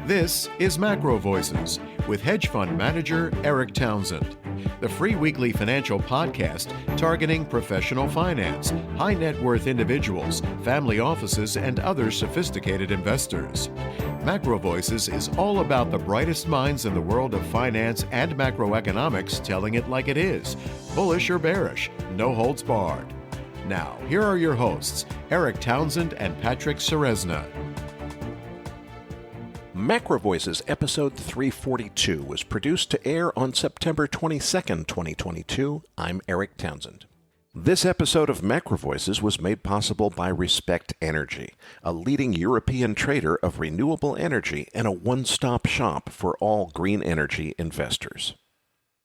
This is MacroVoices with hedge fund manager Erik Townsend, the free weekly financial podcast targeting professional finance, high net worth individuals, family offices, and other sophisticated investors. MacroVoices is all about the brightest minds in the world of finance and macroeconomics telling it like it is, bullish or bearish, no holds barred. Now, here are your hosts, Erik Townsend and Patrick Ceresna. MacroVoices episode 342 was produced to air on September 22nd, 2022. I'm Erik Townsend. This episode of MacroVoices was made possible by Respect Energy, a leading European trader of renewable energy and a one-stop shop for all green energy investors.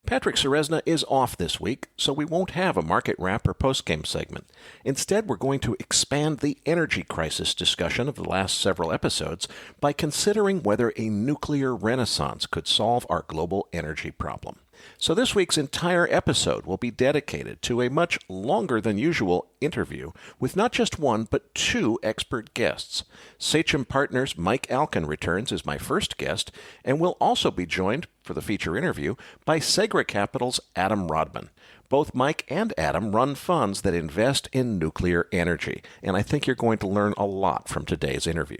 Patrick Ceresna is off this week, so we won't have a market wrap or postgame segment. Instead, we're going to expand the energy crisis discussion of the last several episodes by considering whether a nuclear renaissance could solve our global energy problem. So this week's entire episode will be dedicated to a much longer than usual interview with not just one, but two expert guests. Sachem Partners' Mike Alkin returns as my first guest, and will also be joined for the feature interview by Segra Capital's Adam Rodman. Both Mike and Adam run funds that invest in nuclear energy, and I think you're going to learn a lot from today's interview.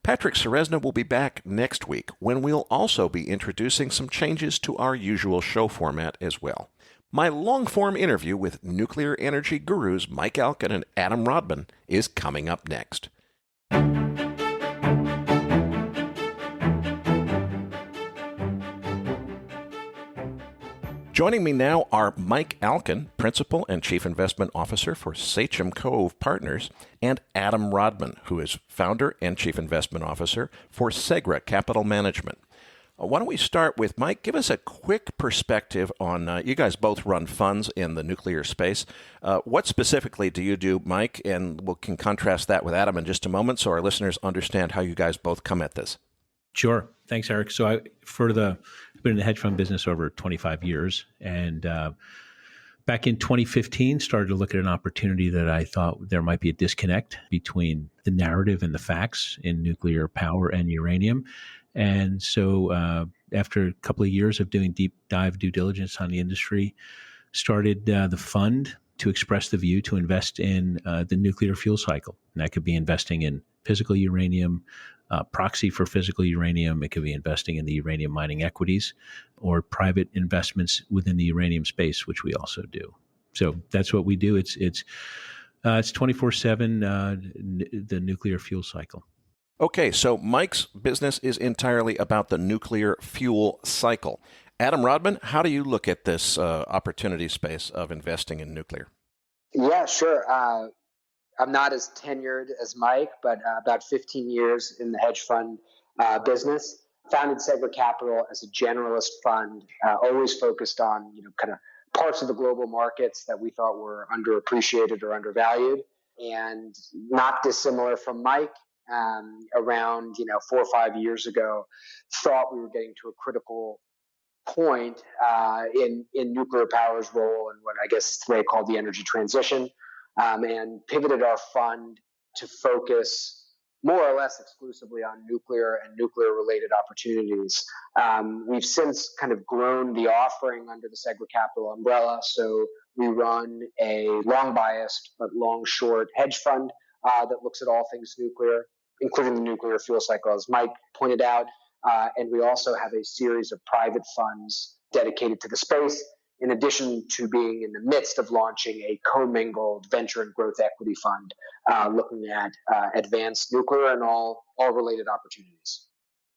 Patrick Ceresna will be back next week when we'll also be introducing some changes to our usual show format as well. My long-form interview with nuclear energy gurus Mike Alkin and Adam Rodman is coming up next. Joining me now are Mike Alkin, Principal and Chief Investment Officer for Sachem Cove Partners, and Adam Rodman, who is Founder and Chief Investment Officer for Segra Capital Management. Why don't we start with Mike? Give us a quick perspective on, you guys both run funds in the nuclear space. What specifically do you do, Mike? And we can contrast that with Adam in just a moment so our listeners understand how you guys both come at this. Sure. Thanks, Erik. So I've been in the hedge fund business over 25 years. And back in 2015, started to look at an opportunity that I thought there might be a disconnect between the narrative and the facts in nuclear power and uranium. And so after a couple of years of doing deep dive due diligence on the industry, started the fund to express the view to invest in the nuclear fuel cycle. And that could be investing in physical uranium, proxy for physical uranium. It could be investing in the uranium mining equities or private investments within the uranium space, which we also do. So that's what we do. It's 24/7, the nuclear fuel cycle. Okay, so Mike's business is entirely about the nuclear fuel cycle. Adam Rodman, how do you look at this opportunity space of investing in nuclear? Yeah, sure. I'm not as tenured as Mike, but about 15 years in the hedge fund business. Founded Segra Capital as a generalist fund, always focused on kind of parts of the global markets that we thought were underappreciated or undervalued, and not dissimilar from Mike. Around 4 or 5 years ago, thought we were getting to a critical point in nuclear power's role in what I guess is today called the energy transition. And pivoted our fund to focus more or less exclusively on nuclear and nuclear-related opportunities. We've since kind of grown the offering under the Segra Capital umbrella, so we run a long-biased but long-short hedge fund that looks at all things nuclear, including the nuclear fuel cycle, as Mike pointed out, and we also have a series of private funds dedicated to the space, in addition to being in the midst of launching a commingled venture and growth equity fund looking at advanced nuclear and all related opportunities.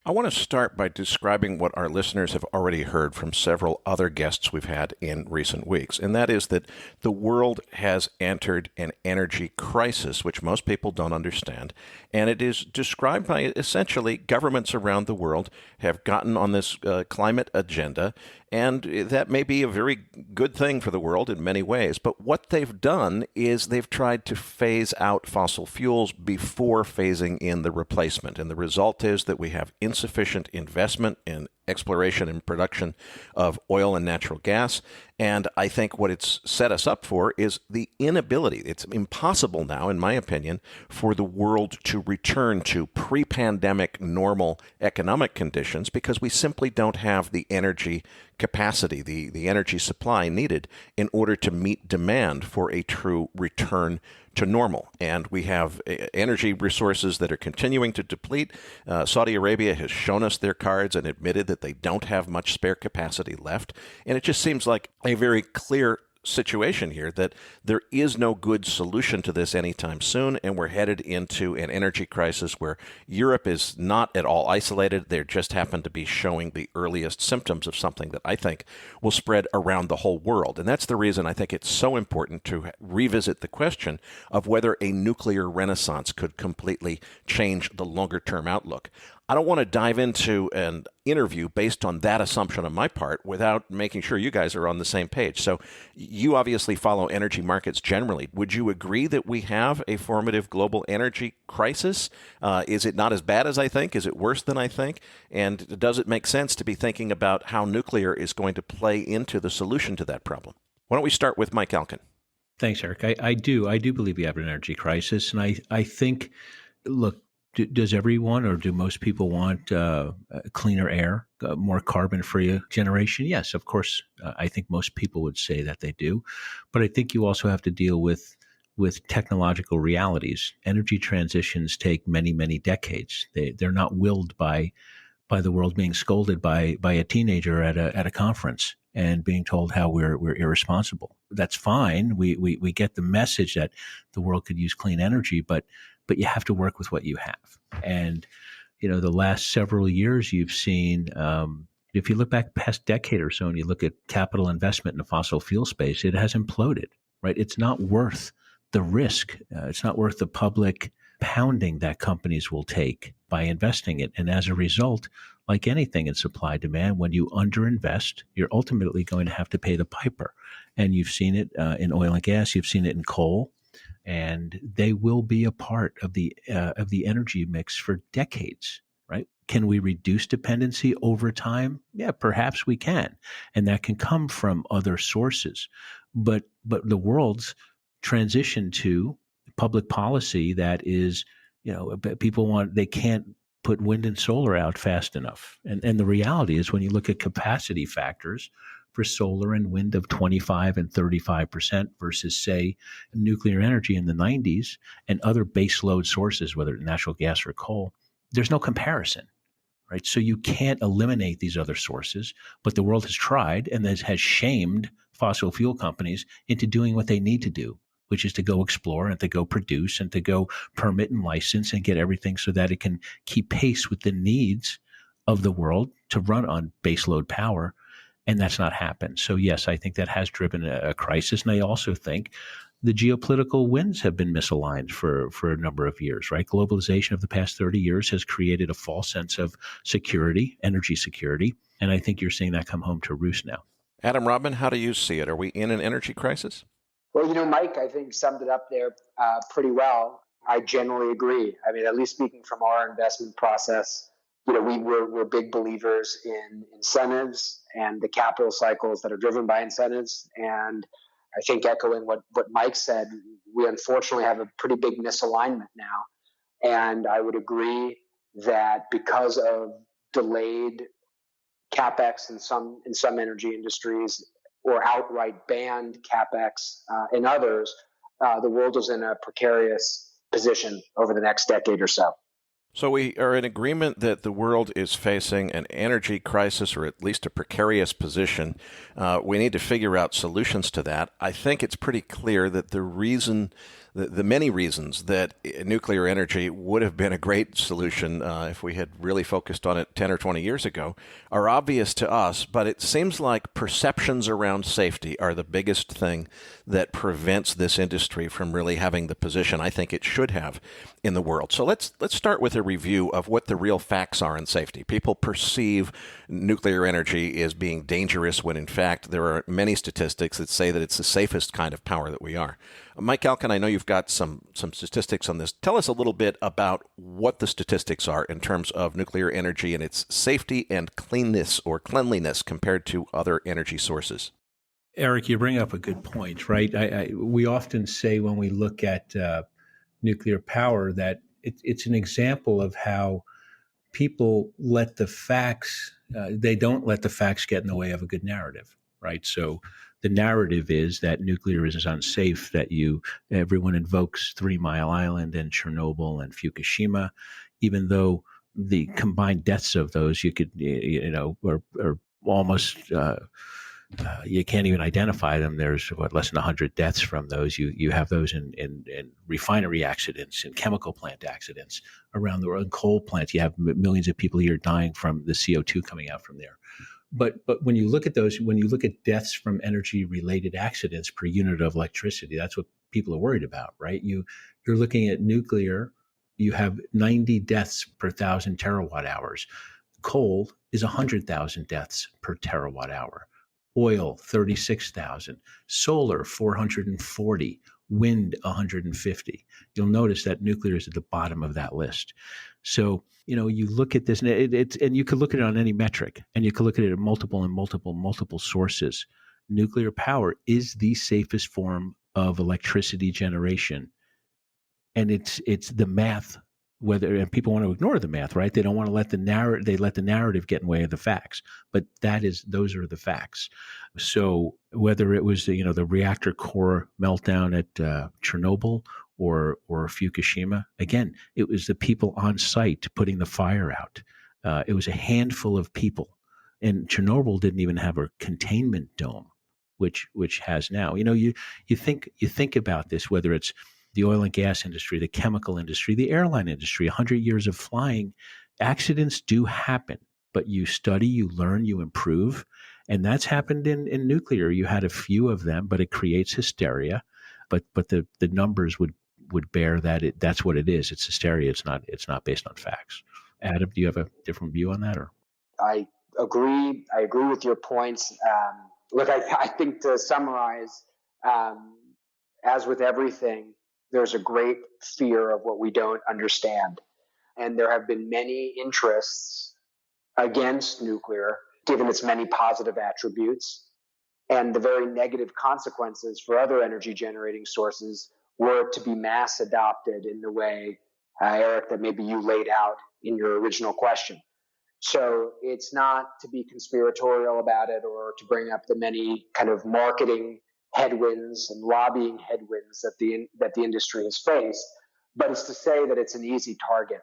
I want to start by describing what our listeners have already heard from several other guests we've had in recent weeks, and that is that the world has entered an energy crisis, which most people don't understand, and it is described by essentially governments around the world have gotten on this climate agenda, and that may be a very good thing for the world in many ways, but what they've done is they've tried to phase out fossil fuels before phasing in the replacement, and the result is that we have insufficient investment in exploration and production of oil and natural gas. And I think what it's set us up for is the inability. It's impossible now, in my opinion, for the world to return to pre-pandemic normal economic conditions because we simply don't have the energy capacity, the energy supply needed in order to meet demand for a true return to normal. And we have energy resources that are continuing to deplete. Saudi Arabia has shown us their cards and admitted that they don't have much spare capacity left. And it just seems like a very clear situation here that there is no good solution to this anytime soon, and we're headed into an energy crisis where Europe is not at all isolated. They just happen to be showing the earliest symptoms of something that I think will spread around the whole world. And that's the reason I think it's so important to revisit the question of whether a nuclear renaissance could completely change the longer-term outlook. I don't want to dive into an interview based on that assumption on my part without making sure you guys are on the same page. So you obviously follow energy markets generally. Would you agree that we have a formative global energy crisis? Is it not as bad as I think? Is it worse than I think? And does it make sense to be thinking about how nuclear is going to play into the solution to that problem? Why don't we start with Mike Alkin? Thanks, Eric. I do believe we have an energy crisis. And I think, look, does everyone or do most people want cleaner air, more carbon-free generation? Yes, of course. I think most people would say that they do. But I think you also have to deal with technological realities. Energy transitions take many, many decades. They're not willed by the world being scolded by a teenager at a conference and being told how we're irresponsible. That's fine. We get the message that the world could use clean energy, but you have to work with what you have. And, the last several years you've seen, if you look back past decade or so and you look at capital investment in the fossil fuel space, it has imploded, right? It's not worth the risk. It's not worth the public pounding that companies will take by investing it. And as a result, like anything in supply demand, when you underinvest, you're ultimately going to have to pay the piper. And you've seen it in oil and gas. You've seen it in coal. And they will be a part of the energy mix for decades, right? Can we reduce dependency over time? Yeah, perhaps we can, and that can come from other sources. But the world's transition to public policy that is, they can't put wind and solar out fast enough. And the reality is when you look at capacity factors for solar and wind of 25 and 35% versus, say, nuclear energy in the 90s and other base load sources, whether it's natural gas or coal, there's no comparison, right? So you can't eliminate these other sources, but the world has tried and has shamed fossil fuel companies into doing what they need to do, which is to go explore and to go produce and to go permit and license and get everything so that it can keep pace with the needs of the world to run on baseload power. And that's not happened. So yes, I think that has driven a crisis. And I also think the geopolitical winds have been misaligned for a number of years, right? Globalization of the past 30 years has created a false sense of security, energy security. And I think you're seeing that come home to roost now. Adam Rodman, how do you see it? Are we in an energy crisis? Well, Mike, I think summed it up there pretty well. I generally agree. I mean, at least speaking from our investment process, we're big believers in incentives and the capital cycles that are driven by incentives. And I think echoing what Mike said, we unfortunately have a pretty big misalignment now. And I would agree that because of delayed CapEx in some energy industries or outright banned CapEx in others, the world is in a precarious position over the next decade or so. So we are in agreement that the world is facing an energy crisis, or at least a precarious position. We need to figure out solutions to that. I think it's pretty clear that the many reasons that nuclear energy would have been a great solution if we had really focused on it 10 or 20 years ago are obvious to us, but it seems like perceptions around safety are the biggest thing that prevents this industry from really having the position I think it should have in the world. So let's start with a review of what the real facts are in safety. People perceive nuclear energy as being dangerous when in fact there are many statistics that say that it's the safest kind of power that we are. Mike Alkin, I know you've you've got some statistics on this. Tell us a little bit about what the statistics are in terms of nuclear energy and its safety and cleanliness compared to other energy sources. Erik, you bring up a good point, right? We often say when we look at nuclear power that it's an example of how people let the facts, they don't let the facts get in the way of a good narrative, right? So the narrative is that nuclear is unsafe, that everyone invokes 3 Mile Island and Chernobyl and Fukushima, even though the combined deaths of those are almost you can't even identify them. There's less than 100 deaths from those. You have those in refinery accidents, in chemical plant accidents around the world. In coal plants, you have millions of people a year dying from the CO2 coming out from there. But when you look at those, when you look at deaths from energy-related accidents per unit of electricity, that's what people are worried about, right? You're looking at nuclear. You have 90 deaths per 1,000 terawatt hours. Coal is 100,000 deaths per terawatt hour. Oil, 36,000. Solar, 440. Wind, 150. You'll notice that nuclear is at the bottom of that list. So, you look at this, and you could look at it on any metric, and you could look at it at multiple sources. Nuclear power is the safest form of electricity generation. And it's the math, and people want to ignore the math, right? They don't want to let the narrative get in the way of the facts, but those are the facts. So whether it was the reactor core meltdown at Chernobyl or Fukushima, again, it was the people on site putting the fire out. It was a handful of people, and Chernobyl didn't even have a containment dome, which has now. You think about this, whether it's the oil and gas industry, the chemical industry, the airline industry, 100 years of flying, accidents do happen, but you study, you learn, you improve. And that's happened in nuclear. You had a few of them, but it creates hysteria. But the numbers would bear that that's what it is. It's hysteria. It's not based on facts. Adam, do you have a different view on that? Or I agree. I agree with your points. Look, I think to summarize, as with everything, there's a great fear of what we don't understand. And there have been many interests against nuclear, given its many positive attributes, and the very negative consequences for other energy generating sources were to be mass adopted in the way, Erik, that maybe you laid out in your original question. So it's not to be conspiratorial about it or to bring up the many kind of marketing headwinds and lobbying headwinds that the industry has faced, but it's to say that it's an easy target.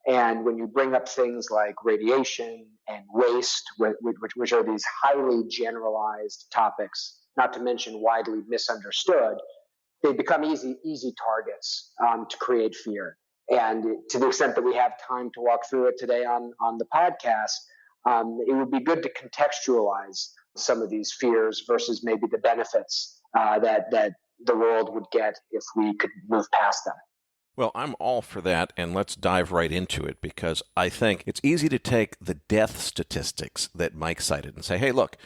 And when you bring up things like radiation and waste, which are these highly generalized topics, not to mention widely misunderstood, they become easy targets to create fear. And to the extent that we have time to walk through it today on the podcast, it would be good to contextualize some of these fears versus maybe the benefits that the world would get if we could move past them. Well, I'm all for that, and let's dive right into it, because I think it's easy to take the death statistics that Mike cited and say, hey, look,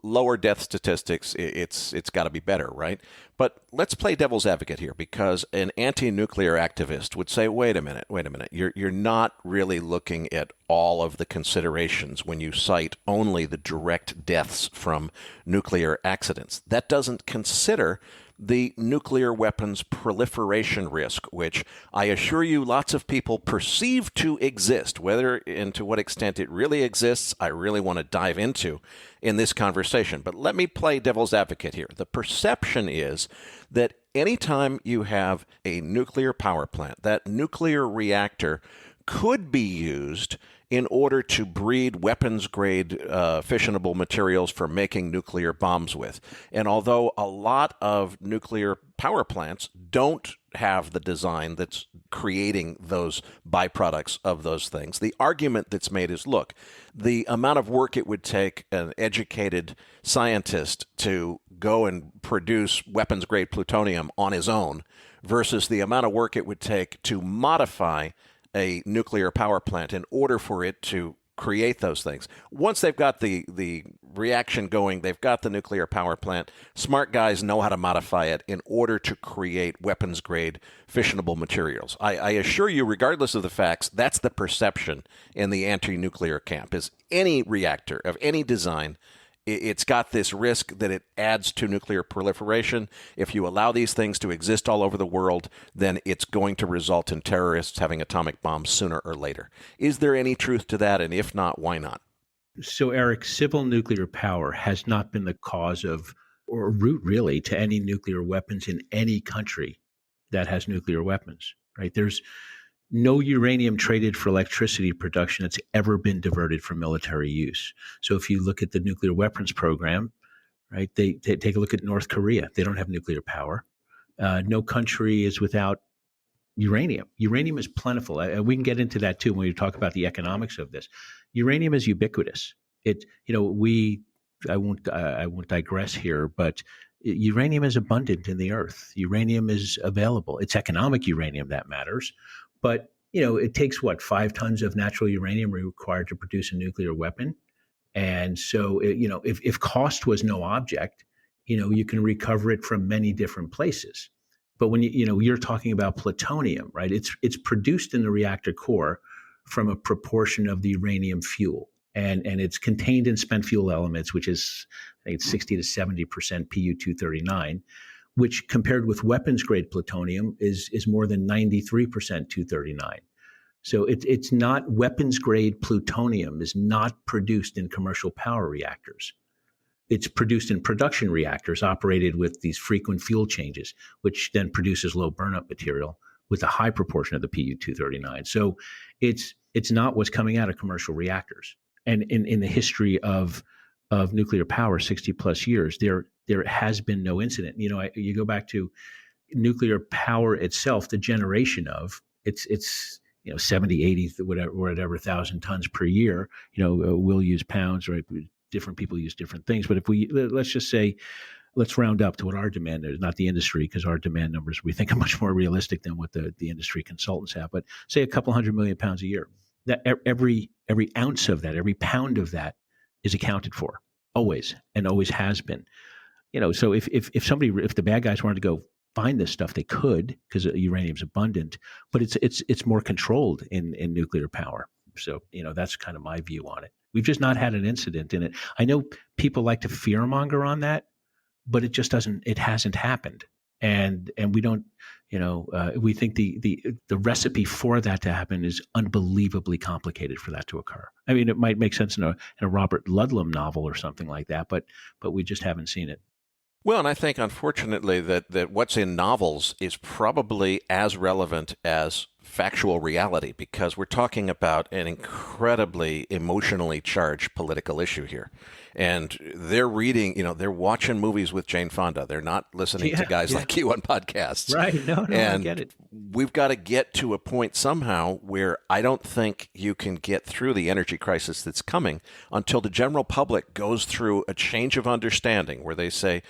lower death statistics, it's got to be better, right? But let's play devil's advocate here, because an anti-nuclear activist would say, wait a minute, you're not really looking at all of the considerations when you cite only the direct deaths from nuclear accidents. That doesn't consider the nuclear weapons proliferation risk, which I assure you lots of people perceive to exist. Whether and to what extent it really exists, I really want to dive into in this conversation. But let me play devil's advocate here. The perception is that anytime you have a nuclear power plant, that nuclear reactor could be used in order to breed weapons-grade fissionable materials for making nuclear bombs with. And although a lot of nuclear power plants don't have the design that's creating those byproducts of those things, the argument that's made is, look, the amount of work it would take an educated scientist to go and produce weapons-grade plutonium on his own versus the amount of work it would take to modify a nuclear power plant in order for it to create those things. Once they've got the reaction going, they've got the nuclear power plant, smart guys know how to modify it in order to create weapons-grade fissionable materials. I assure you, regardless of the facts, that's the perception in the anti-nuclear camp, is any reactor of any design, it's got this risk that it adds to nuclear proliferation. If you allow these things to exist all over the world, then it's going to result in terrorists having atomic bombs sooner or later. Is there any truth to that? And if not, why not? So, Eric, civil nuclear power has not been the cause of, or root really, to any nuclear weapons in any country that has nuclear weapons, right? There's no uranium traded for electricity production that's ever been diverted from military use. So if you look at the nuclear weapons program, right, they take a look at North Korea. They don't have nuclear power. No country is without uranium. Uranium is plentiful. We can get into that too when we talk about the economics of this. Uranium is ubiquitous. I won't digress here, but uranium is abundant in the earth. Uranium is available. It's economic uranium that matters. But, it takes 5 tons of natural uranium required to produce a nuclear weapon. And so, if cost was no object, you can recover it from many different places. But when you're talking about plutonium, right? It's produced in the reactor core from a proportion of the uranium fuel. And it's contained in spent fuel elements, which is, I think it's 60 to 70% Pu-239. Which compared with weapons-grade plutonium is more than 93% 239. So it's not weapons-grade plutonium is not produced in commercial power reactors. It's produced in production reactors operated with these frequent fuel changes, which then produces low burnup material with a high proportion of the Pu-239. So it's not what's coming out of commercial reactors. And in the history of nuclear power, 60 plus years, there has been no incident. You go back to nuclear power itself, the generation of it's 70, 80, whatever thousand tons per year. We'll use pounds, right? Different people use different things. But if let's just say, let's round up to what our demand is, not the industry, because our demand numbers we think are much more realistic than what the industry consultants have. But say a couple 100 million pounds a year. That every ounce of that, every pound of that is accounted for always and always has been. So if the bad guys wanted to go find this stuff, they could, because uranium's abundant, but it's more controlled in nuclear power. So that's kind of my view on it. We've just not had an incident in it. I know people like to fearmonger on that, but it hasn't happened. And we don't, we think the recipe for that to happen is unbelievably complicated for that to occur. I mean, it might make sense in a Robert Ludlum novel or something like that, but we just haven't seen it. Well, and I think, unfortunately, that what's in novels is probably as relevant as factual reality, because we're talking about an incredibly emotionally charged political issue here. And they're reading, they're watching movies with Jane Fonda. They're not listening to guys like you on podcasts. Right. No, and I get it. We've got to get to a point somehow where I don't think you can get through the energy crisis that's coming until the general public goes through a change of understanding where they say,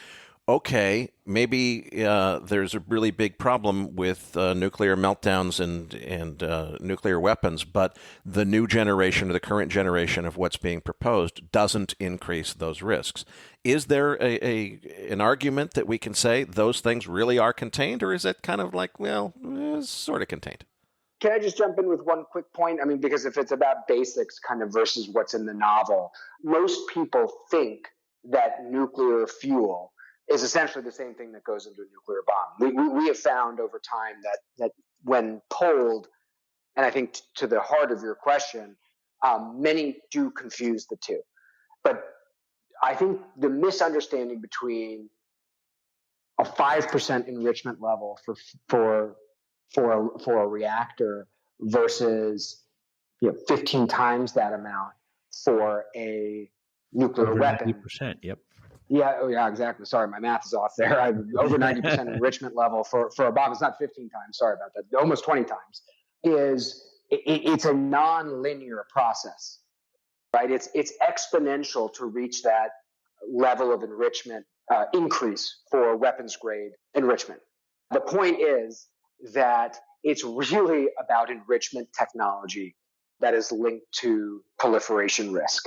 okay, maybe there's a really big problem with nuclear meltdowns and nuclear weapons, but the new generation or the current generation of what's being proposed doesn't increase those risks. Is there an argument that we can say those things really are contained, or is it kind of like, sort of contained? Can I just jump in with one quick point? I mean, because if it's about basics kind of versus what's in the novel, most people think that nuclear fuel is essentially the same thing that goes into a nuclear bomb. We have found over time that when polled, and I think to the heart of your question, many do confuse the two. But I think the misunderstanding between a 5% enrichment level for a reactor versus 15 times that amount for a nuclear weapon. 90%, yep. Yeah, exactly. Sorry, my math is off there. Over 90% enrichment level for a bomb. It's not 15 times. Sorry about that. Almost 20 times. It's a non-linear process, right? It's exponential to reach that level of enrichment increase for weapons grade enrichment. The point is that it's really about enrichment technology that is linked to proliferation risk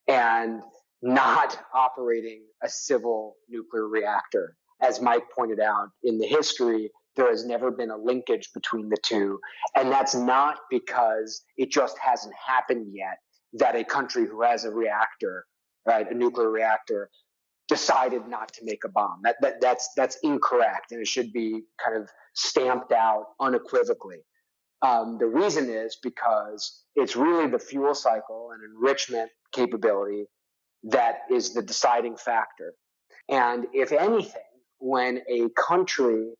and not operating a civil nuclear reactor. As Mike pointed out, in the history, there has never been a linkage between the two. And that's not because it just hasn't happened yet that a country who has a reactor, right, a nuclear reactor, decided not to make a bomb. That's incorrect, and it should be kind of stamped out unequivocally. The reason is because it's really the fuel cycle and enrichment capability that is the deciding factor. And if anything, when a country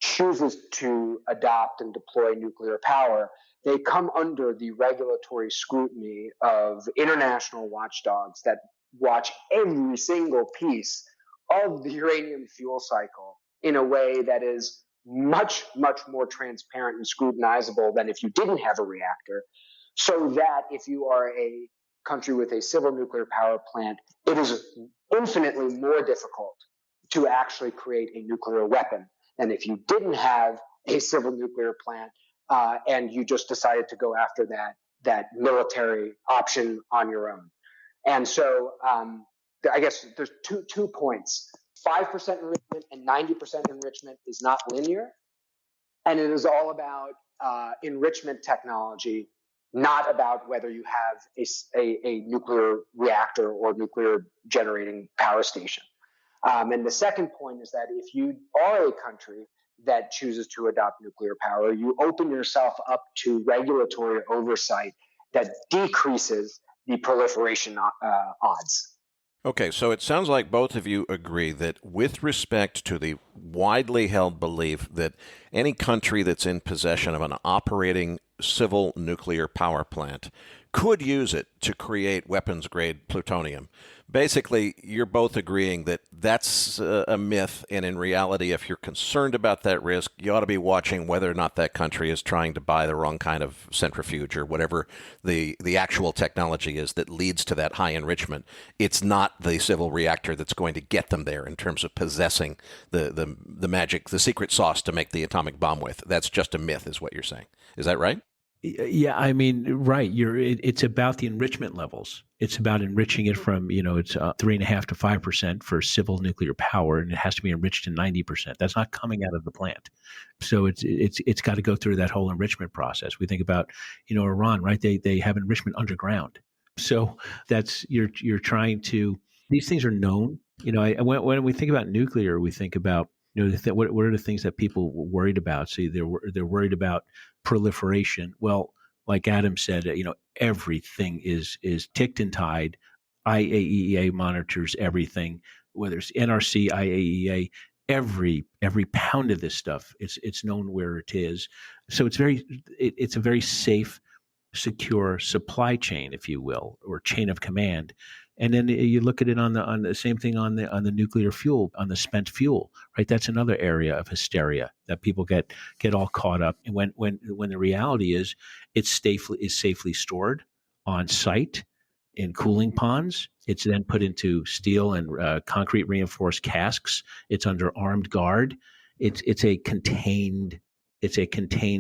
chooses to adopt and deploy nuclear power, they come under the regulatory scrutiny of international watchdogs that watch every single piece of the uranium fuel cycle in a way that is much, much more transparent and scrutinizable than if you didn't have a reactor, so that if you are a country with a civil nuclear power plant, it is infinitely more difficult to actually create a nuclear weapon than if you didn't have a civil nuclear plant and you just decided to go after that military option on your own. And so I guess there's two points. 5% enrichment and 90% enrichment is not linear, and it is all about enrichment technology, not about whether you have a nuclear reactor or nuclear generating power station. And the second point is that if you are a country that chooses to adopt nuclear power, you open yourself up to regulatory oversight that decreases the proliferation odds. Okay, so it sounds like both of you agree that with respect to the widely held belief that any country that's in possession of an operating civil nuclear power plant could use it to create weapons-grade plutonium. Basically, you're both agreeing that that's a myth, and in reality, if you're concerned about that risk, you ought to be watching whether or not that country is trying to buy the wrong kind of centrifuge or whatever the actual technology is that leads to that high enrichment. It's not the civil reactor that's going to get them there in terms of possessing the magic, the secret sauce to make the atomic bomb with. That's just a myth, is what you're saying. Is that right? Yeah, I mean, right. It's about the enrichment levels. It's about enriching it from, it's 3.5 to 5% for civil nuclear power, and it has to be enriched to 90%. That's not coming out of the plant. So it's got to go through that whole enrichment process. We think about, Iran, right? They have enrichment underground. So that's you're trying to. These things are known. When we think about nuclear, we think about. What are the things that people were worried about? See, they're worried about proliferation. Well, like Adam said, everything is ticked and tied. IAEA monitors everything, whether it's NRC, IAEA, every pound of this stuff. It's known where it is. So it's a very safe, secure supply chain, if you will, or chain of command. And then you look at it on the same thing on the nuclear fuel, on the spent fuel, right? That's another area of hysteria that people get all caught up. And when the reality is, it's safely stored on site in cooling ponds. It's then put into steel and concrete reinforced casks. It's under armed guard. It's a contained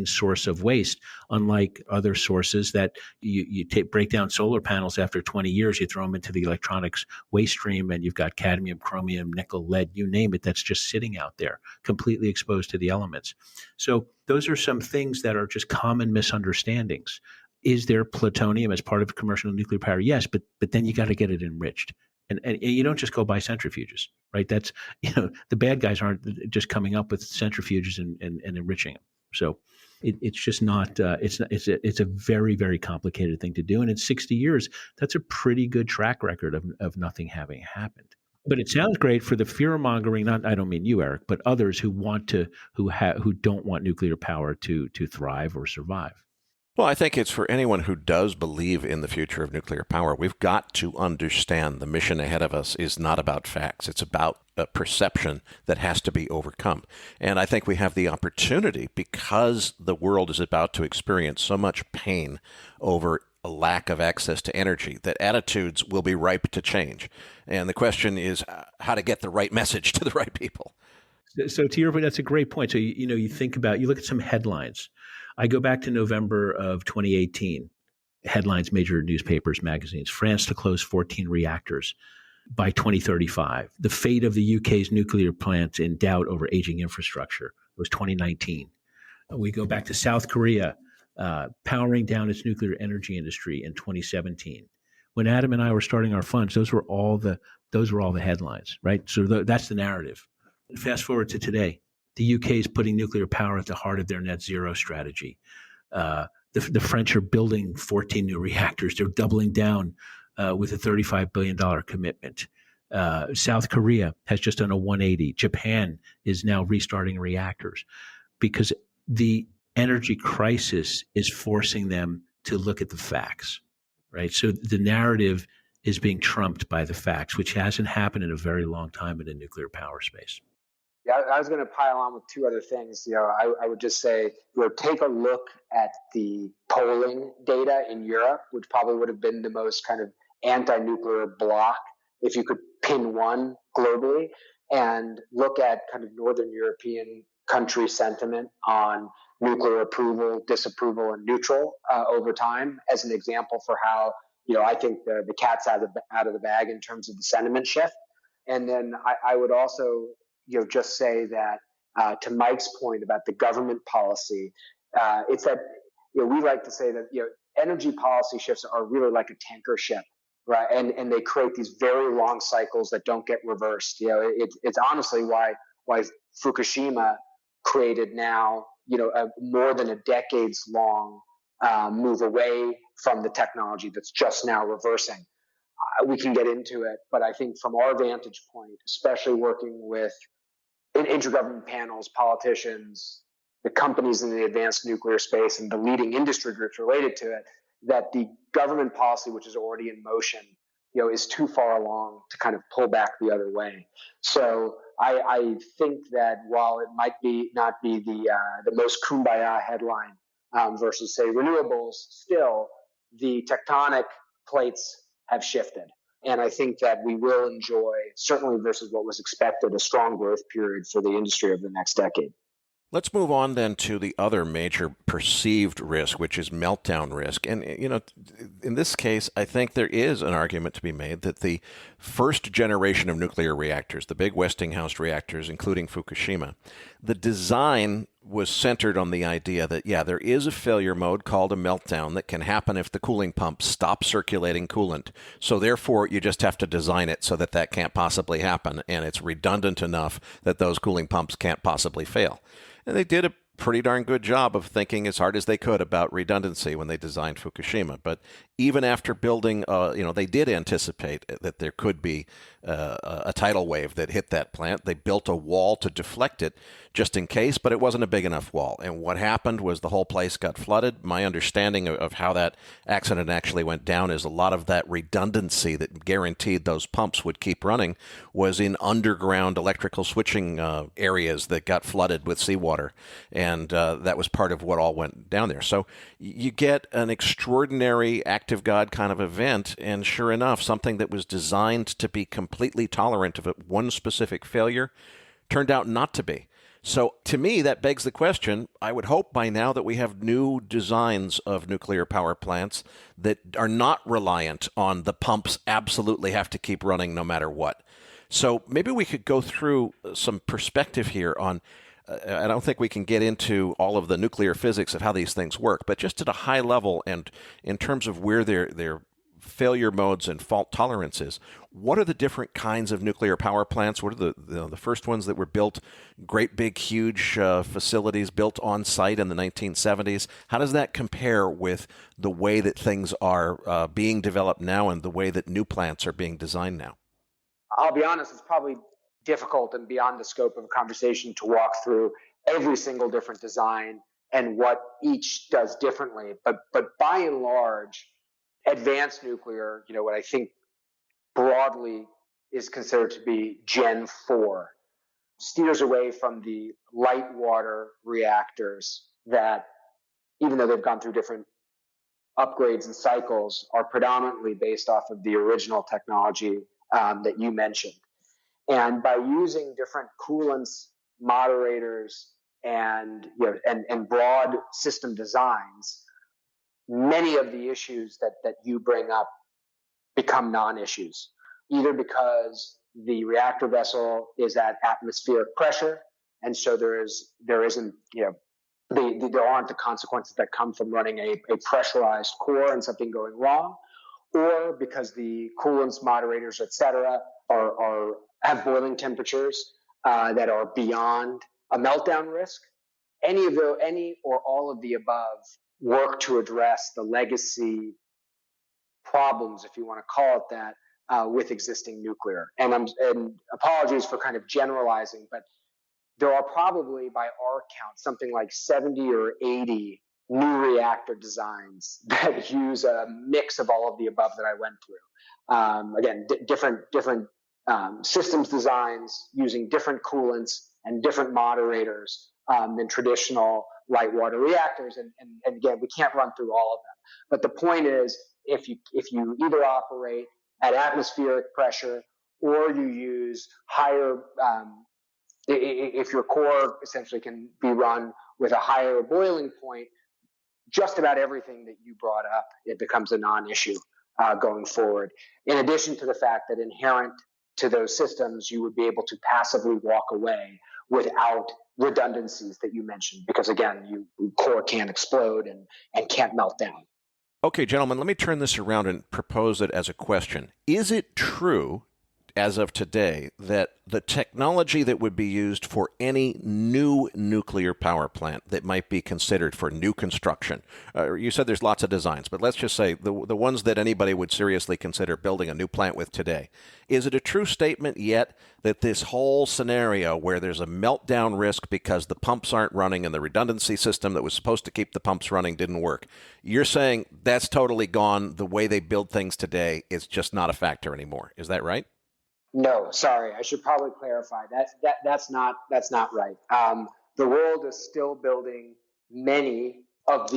source of waste, unlike other sources that you break down solar panels after 20 years, you throw them into the electronics waste stream, and you've got cadmium, chromium, nickel, lead, you name it, that's just sitting out there, completely exposed to the elements. So those are some things that are just common misunderstandings. Is there plutonium as part of commercial nuclear power? Yes, but then you got to get it enriched. And you don't just go buy centrifuges, right? That's, the bad guys aren't just coming up with centrifuges and enriching them. So it's just not, it's a very, very complicated thing to do. And in 60 years, that's a pretty good track record of nothing having happened. But it sounds great for the fear mongering. I don't mean you, Eric, but others who who don't want nuclear power to thrive or survive. Well, I think it's for anyone who does believe in the future of nuclear power. We've got to understand the mission ahead of us is not about facts. It's about a perception that has to be overcome. And I think we have the opportunity, because the world is about to experience so much pain over a lack of access to energy, that attitudes will be ripe to change. And the question is how to get the right message to the right people. So to your point, that's a great point. So, you look at some headlines. I go back to November of 2018. headlines, major newspapers, magazines. France to close 14 reactors by 2035. The fate of the UK's nuclear plants in doubt over aging infrastructure. It was 2019. We go back to South Korea, powering down its nuclear energy industry in 2017. When Adam and I were starting our funds, those were all the headlines, right? So that's the narrative. Fast forward to today, the UK is putting nuclear power at the heart of their net zero strategy. The French are building 14 new reactors. They're doubling down with a $35 billion commitment. South Korea has just done a 180. Japan is now restarting reactors because the energy crisis is forcing them to look at the facts, right? So the narrative is being trumped by the facts, which hasn't happened in a very long time in the nuclear power space. Yeah, I was going to pile on with two other things. I would just say, take a look at the polling data in Europe, which probably would have been the most kind of anti-nuclear bloc, if you could pin one globally, and look at kind of Northern European country sentiment on nuclear approval, disapproval, and neutral over time as an example for how, I think the cat's out of the bag in terms of the sentiment shift. And then I would also just say that to Mike's point about the government policy, it's that we like to say that energy policy shifts are really like a tanker ship, right? And they create these very long cycles that don't get reversed. It's honestly why Fukushima created now a more than a decades long move away from the technology that's just now reversing. We can get into it, but I think from our vantage point, especially working with intergovernment panels, politicians, the companies in the advanced nuclear space, and the leading industry groups related to it, that the government policy, which is already in motion, is too far along to kind of pull back the other way. So I think that while it might not be the most kumbaya headline versus say renewables, still the tectonic plates have shifted. And I think that we will enjoy, certainly versus what was expected, a strong growth period for the industry over the next decade. Let's move on then to the other major perceived risk, which is meltdown risk. And, in this case, I think there is an argument to be made that the first generation of nuclear reactors, the big Westinghouse reactors, including Fukushima, the design was centered on the idea that, there is a failure mode called a meltdown that can happen if the cooling pump stops circulating coolant. So therefore, you just have to design it so that can't possibly happen, and it's redundant enough that those cooling pumps can't possibly fail. And they did a pretty darn good job of thinking as hard as they could about redundancy when they designed Fukushima. But even after building, they did anticipate that there could be a tidal wave that hit that plant. They built a wall to deflect it just in case, but it wasn't a big enough wall. And what happened was the whole place got flooded. My understanding of how that accident actually went down is a lot of that redundancy that guaranteed those pumps would keep running was in underground electrical switching areas that got flooded with seawater. And that was part of what all went down there. So you get an extraordinary act of God kind of event, and sure enough, something that was designed to be completely tolerant of one specific failure turned out not to be. So to me, that begs the question, I would hope by now that we have new designs of nuclear power plants that are not reliant on the pumps absolutely have to keep running no matter what. So maybe we could go through some perspective here on I don't think we can get into all of the nuclear physics of how these things work, but just at a high level and in terms of where their failure modes and fault tolerances, what are the different kinds of nuclear power plants? What are the first ones that were built, great big huge facilities built on site in the 1970s? How does that compare with the way that things are being developed now and the way that new plants are being designed now? I'll be honest, it's probably difficult and beyond the scope of a conversation to walk through every single different design and what each does differently. But by and large, advanced nuclear, what I think broadly is considered to be Gen 4, steers away from the light water reactors that, even though they've gone through different upgrades and cycles, are predominantly based off of the original technology that you mentioned. And by using different coolants, moderators, and broad system designs, many of the issues that you bring up become non-issues, either because the reactor vessel is at atmospheric pressure, and so there isn't, there aren't the consequences that come from running a pressurized core and something going wrong, or because the coolants, moderators, etc., have boiling temperatures that are beyond a meltdown risk. Any or all of the above work to address the legacy problems, if you want to call it that, with existing nuclear. And apologies for kind of generalizing, but there are probably, by our count, something like 70 or 80 new reactor designs that use a mix of all of the above that I went through. Again, different systems designs using different coolants and different moderators than traditional light water reactors. And again, we can't run through all of them. But the point is, if you either operate at atmospheric pressure or you use higher, if your core essentially can be run with a higher boiling point, just about everything that you brought up, it becomes a non-issue going forward. In addition to the fact that inherent to those systems, you would be able to passively walk away without redundancies that you mentioned, because again, your core can't explode and can't melt down. Okay, gentlemen, let me turn this around and propose it as a question. Is it true, as of today, that the technology that would be used for any new nuclear power plant that might be considered for new construction, you said there's lots of designs, but let's just say the ones that anybody would seriously consider building a new plant with today, is it a true statement yet that this whole scenario where there's a meltdown risk because the pumps aren't running and the redundancy system that was supposed to keep the pumps running didn't work, you're saying that's totally gone? The way they build things today is just not a factor anymore. Is that right? No, sorry. I should probably clarify. That's not right. The world is still building many of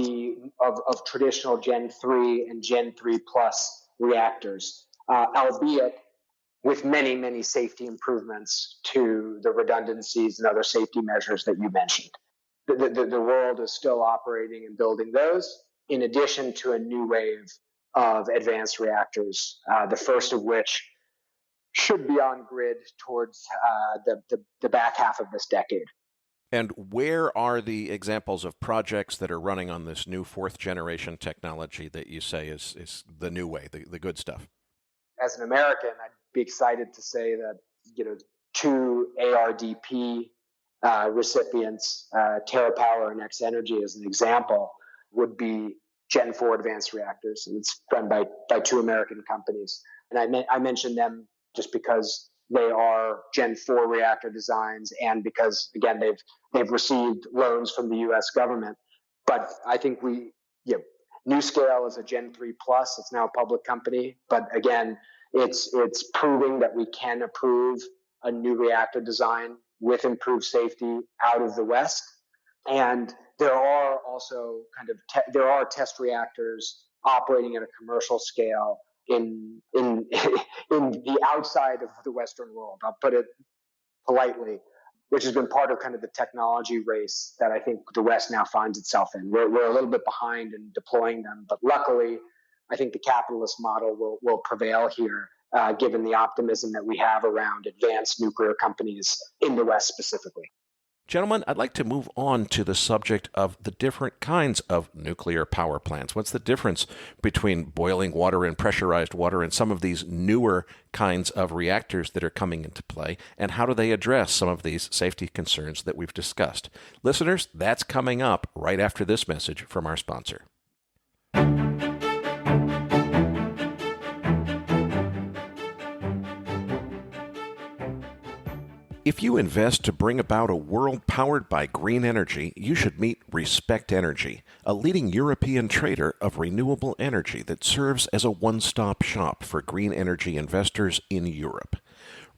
traditional Gen 3 and Gen 3 plus reactors, albeit with many, many safety improvements to the redundancies and other safety measures that you mentioned. The world is still operating and building those, in addition to a new wave of advanced reactors, the first of which should be on grid towards the back half of this decade. And where are the examples of projects that are running on this new fourth generation technology that you say is the new way, the good stuff? As an American, I'd be excited to say that 2 ARDP recipients, TerraPower and X Energy as an example, would be Gen 4 advanced reactors, and it's run by 2 American companies. And I mentioned them just because they are Gen 4 reactor designs, and because again they've received loans from the U.S. government. But I think NuScale is a Gen 3 plus. It's now a public company, but again, it's proving that we can approve a new reactor design with improved safety out of the West. And there are also there are test reactors operating at a commercial scale in the outside of the Western world, I'll put it politely, which has been part of kind of the technology race that I think the West now finds itself in. We're a little bit behind in deploying them, but luckily, I think the capitalist model will prevail here, given the optimism that we have around advanced nuclear companies in the West specifically. Gentlemen, I'd like to move on to the subject of the different kinds of nuclear power plants. What's the difference between boiling water and pressurized water and some of these newer kinds of reactors that are coming into play, and how do they address some of these safety concerns that we've discussed? Listeners, that's coming up right after this message from our sponsor. If you invest to bring about a world powered by green energy, you should meet Respect Energy, a leading European trader of renewable energy that serves as a one-stop shop for green energy investors in Europe.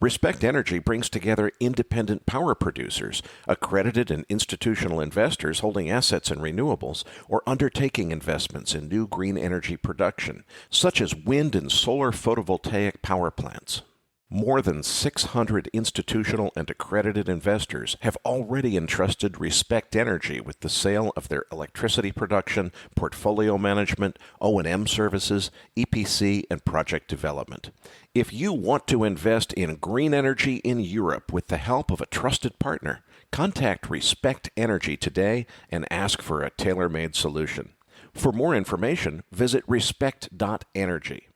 Respect Energy brings together independent power producers, accredited and institutional investors holding assets in renewables, or undertaking investments in new green energy production, such as wind and solar photovoltaic power plants. More than 600 institutional and accredited investors have already entrusted Respect Energy with the sale of their electricity production, portfolio management, O&M services, EPC, and project development. If you want to invest in green energy in Europe with the help of a trusted partner, contact Respect Energy today and ask for a tailor-made solution. For more information, visit respect.energy.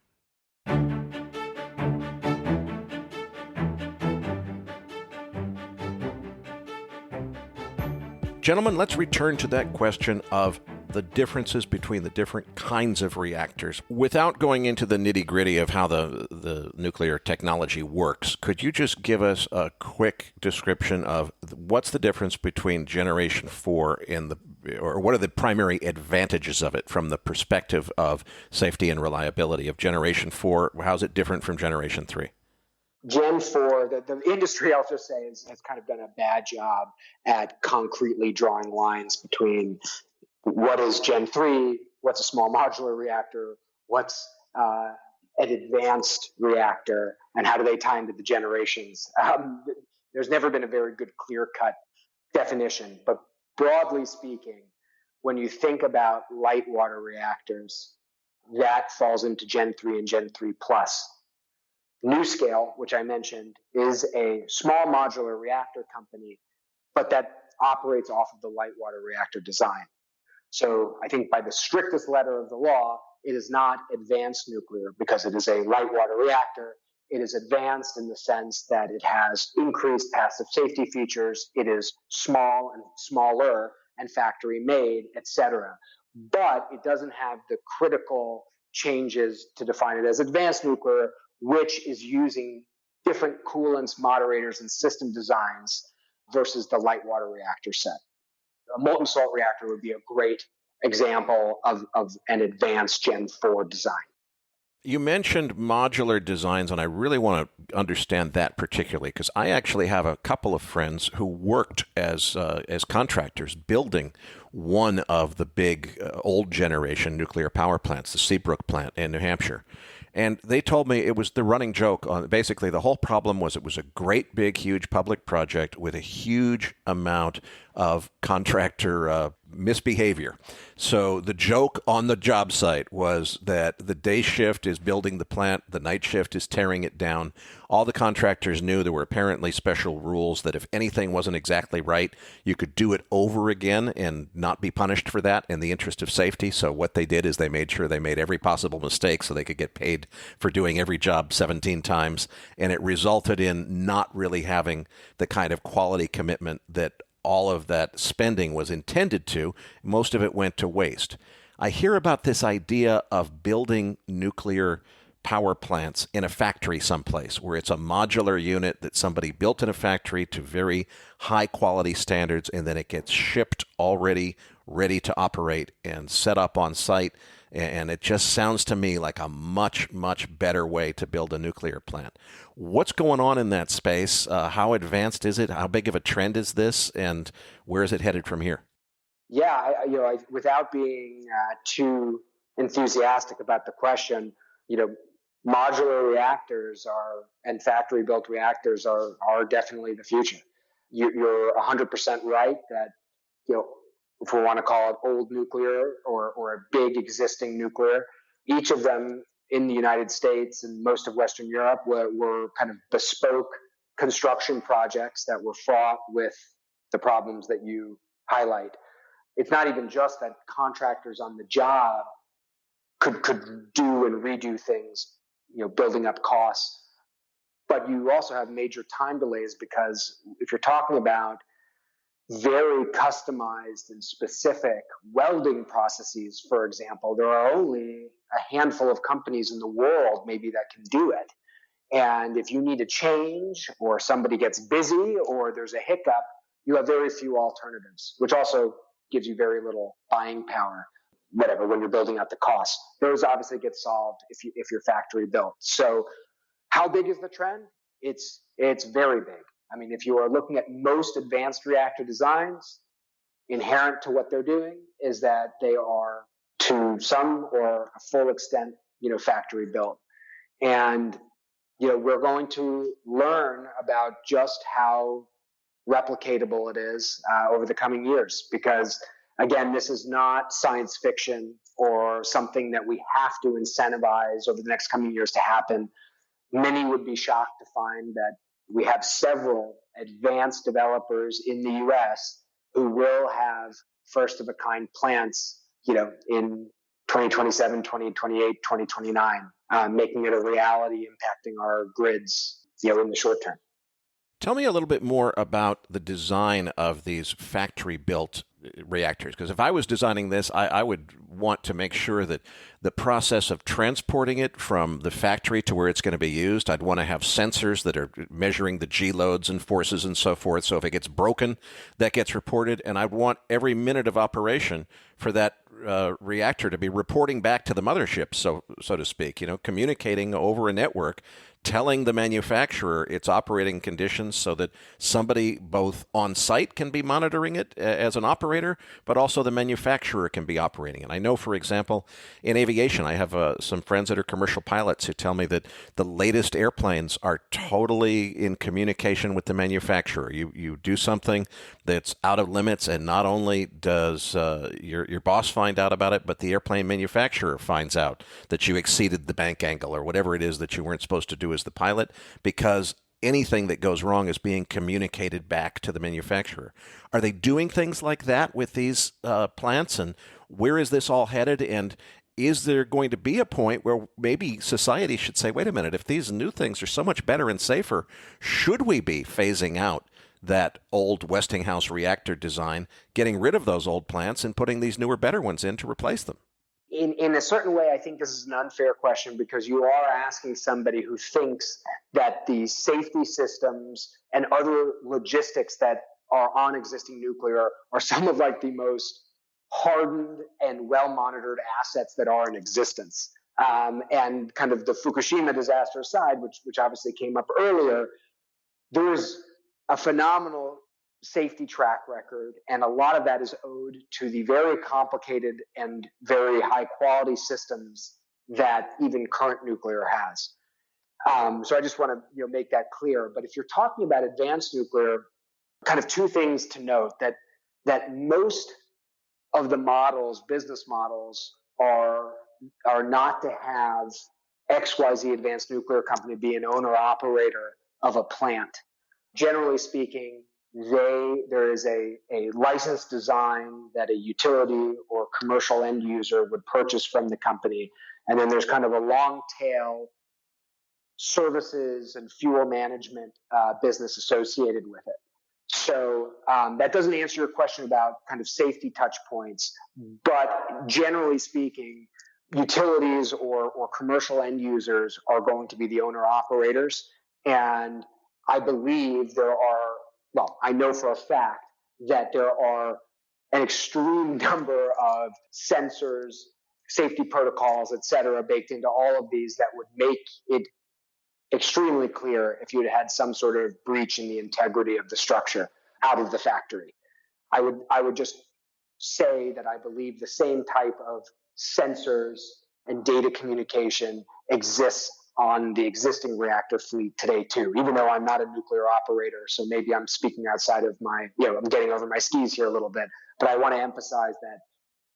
Gentlemen, let's return to that question of the differences between the different kinds of reactors. Without going into the nitty-gritty of how the nuclear technology works, could you just give us a quick description of what's the difference between Generation 4 or what are the primary advantages of it from the perspective of safety and reliability of Generation 4? How's it different from Generation 3? Gen 4, the industry, I'll just say, has kind of done a bad job at concretely drawing lines between what is Gen 3, what's a small modular reactor, what's an advanced reactor, and how do they tie into the generations. There's never been a very good clear-cut definition, but broadly speaking, when you think about light water reactors, that falls into Gen 3 and Gen 3 plus. NuScale, which I mentioned, is a small modular reactor company, but that operates off of the light water reactor design. So I think by the strictest letter of the law, it is not advanced nuclear because it is a light water reactor. It is advanced in the sense that it has increased passive safety features. It is small and smaller and factory made, etc. But it doesn't have the critical changes to define it as advanced nuclear, which is using different coolants, moderators, and system designs versus the light water reactor set. A molten salt reactor would be a great example of an advanced Gen 4 design. You mentioned modular designs, and I really want to understand that particularly because I actually have a couple of friends who worked as contractors building one of the big old generation nuclear power plants, the Seabrook plant in New Hampshire. And they told me it was the running joke on basically the whole problem was it was a great big huge public project with a huge amount of contractor misbehavior. So the joke on the job site was that the day shift is building the plant, the night shift is tearing it down. All the contractors knew there were apparently special rules that if anything wasn't exactly right, you could do it over again and not be punished for that in the interest of safety. So what they did is they made sure they made every possible mistake so they could get paid for doing every job 17 times. And it resulted in not really having the kind of quality commitment that all of that spending was intended to. Most of it went to waste. I hear about this idea of building nuclear power plants in a factory someplace where it's a modular unit that somebody built in a factory to very high quality standards, and then it gets shipped already ready to operate and set up on site. And it just sounds to me like a much, much better way to build a nuclear plant. What's going on in that space? How advanced is it? How big of a trend is this? And where is it headed from here? Yeah, without being too enthusiastic about the question, modular reactors and factory-built reactors are definitely the future. You're 100% right that, if we want to call it old nuclear or a big existing nuclear, each of them in the United States and most of Western Europe were kind of bespoke construction projects that were fraught with the problems that you highlight. It's not even just that contractors on the job could do and redo things, building up costs, but you also have major time delays because if you're talking about very customized and specific welding processes, for example, there are only a handful of companies in the world maybe that can do it. And if you need a change or somebody gets busy or there's a hiccup, you have very few alternatives, which also gives you very little buying power, when you're building out the costs. Those obviously get solved if you're factory built. So how big is the trend? It's very big. I mean, if you are looking at most advanced reactor designs, inherent to what they're doing is that they are to some or a full extent, factory built. And we're going to learn about just how replicatable it is over the coming years. Because, again, this is not science fiction or something that we have to incentivize over the next coming years to happen. Many would be shocked to find that we have several advanced developers in the US who will have first of a kind plants, in 2027, 2028, 2029, making it a reality, impacting our grids, in the short term. Tell me a little bit more about the design of these factory-built reactors, because if I was designing this, I would want to make sure that the process of transporting it from the factory to where it's going to be used, I'd want to have sensors that are measuring the G loads and forces and so forth. So if it gets broken, that gets reported, and I'd want every minute of operation for that reactor to be reporting back to the mothership, so to speak, communicating over a network, telling the manufacturer its operating conditions so that somebody both on site can be monitoring it as an operator, but also the manufacturer can be operating it. I know, for example, in aviation, I have some friends that are commercial pilots who tell me that the latest airplanes are totally in communication with the manufacturer. You do something that's out of limits, and not only does your boss find out about it, but the airplane manufacturer finds out that you exceeded the bank angle or whatever it is that you weren't supposed to do as the pilot, because anything that goes wrong is being communicated back to the manufacturer. Are they doing things like that with these plants, and where is this all headed? And is there going to be a point where maybe society should say, wait a minute, if these new things are so much better and safer, should we be phasing out that old Westinghouse reactor design, getting rid of those old plants and putting these newer, better ones in to replace them? In a certain way, I think this is an unfair question, because you are asking somebody who thinks that the safety systems and other logistics that are on existing nuclear are some of the most hardened and well-monitored assets that are in existence. And kind of the Fukushima disaster aside, which obviously came up earlier, there's a phenomenal safety track record, and a lot of that is owed to the very complicated and very high quality systems that even current nuclear has. So I just want to make that clear. But if you're talking about advanced nuclear, kind of two things to note: that most of the models, business models, are not to have XYZ Advanced Nuclear Company be an owner operator of a plant. Generally speaking, there is a licensed design that a utility or commercial end user would purchase from the company, and then there's kind of a long tail services and fuel management business associated with it. So that doesn't answer your question about kind of safety touch points, but generally speaking, utilities or commercial end users are going to be the owner operators, and I believe I know for a fact that there are an extreme number of sensors, safety protocols, et cetera, baked into all of these that would make it extremely clear if you had some sort of breach in the integrity of the structure out of the factory. I would just say that I believe the same type of sensors and data communication exists on the existing reactor fleet today too, even though I'm not a nuclear operator. So maybe I'm speaking outside of I'm getting over my skis here a little bit, but I want to emphasize that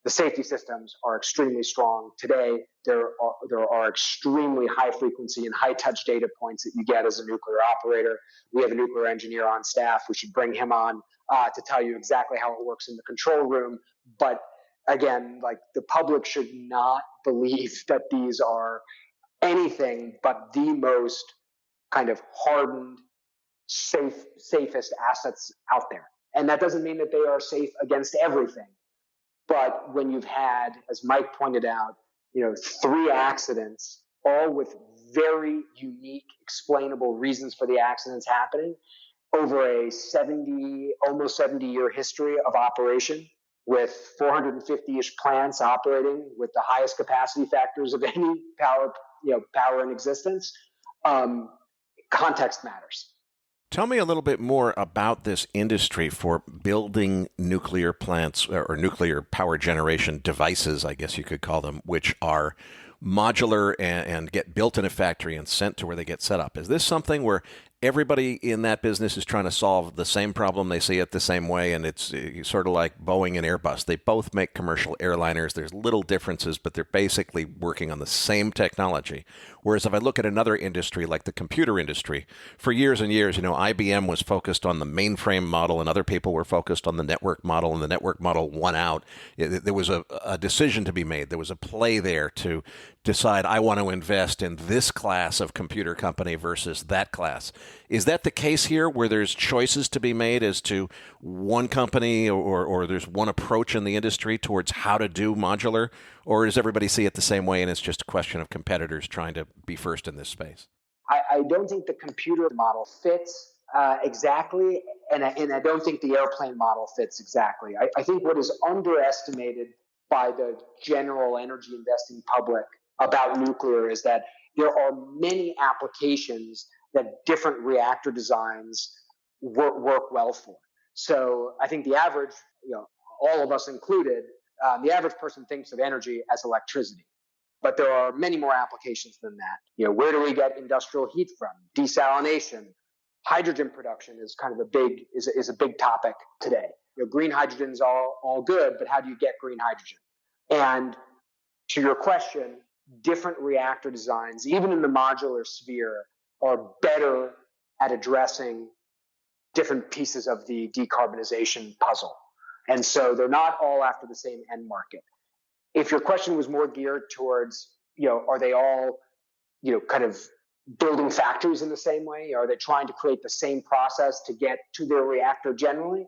the safety systems are extremely strong today. There are extremely high frequency and high touch data points that you get as a nuclear operator. We have a nuclear engineer on staff. We should bring him on to tell you exactly how it works in the control room. But again, the public should not believe that these are anything but the most kind of hardened, safest assets out there. And that doesn't mean that they are safe against everything. But when you've had, as Mike pointed out, 3 accidents, all with very unique, explainable reasons for the accidents happening, over a almost 70-year history of operation, with 450-ish plants operating with the highest capacity factors of any power in existence, context matters. Tell me a little bit more about this industry for building nuclear plants or nuclear power generation devices, I guess you could call them, which are modular and get built in a factory and sent to where they get set up? Is this something where everybody in that business is trying to solve the same problem, they see it the same way, and it's sort of like Boeing and Airbus? They both make commercial airliners. There's little differences, but they're basically working on the same technology. Whereas if I look at another industry like the computer industry, for years and years, IBM was focused on the mainframe model and other people were focused on the network model, and the network model won out. There was a decision to be made. There was a play there to decide, I want to invest in this class of computer company versus that class. Is that the case here, where there's choices to be made as to one company or there's one approach in the industry towards how to do modular? Or does everybody see it the same way and it's just a question of competitors trying to be first in this space? I don't think the computer model fits exactly, and I don't think the airplane model fits exactly. I think what is underestimated by the general energy investing public about nuclear is that there are many applications that different reactor designs work well for. So I think the average, all of us included, the average person thinks of energy as electricity. But there are many more applications than that. Where do we get industrial heat from? Desalination, hydrogen production is kind of a big topic today. Green hydrogen is all good, but how do you get green hydrogen? And to your question, different reactor designs, even in the modular sphere, are better at addressing different pieces of the decarbonization puzzle. And so they're not all after the same end market. If your question was more geared towards, are they all, kind of building factories in the same way? Are they trying to create the same process to get to their reactor generally?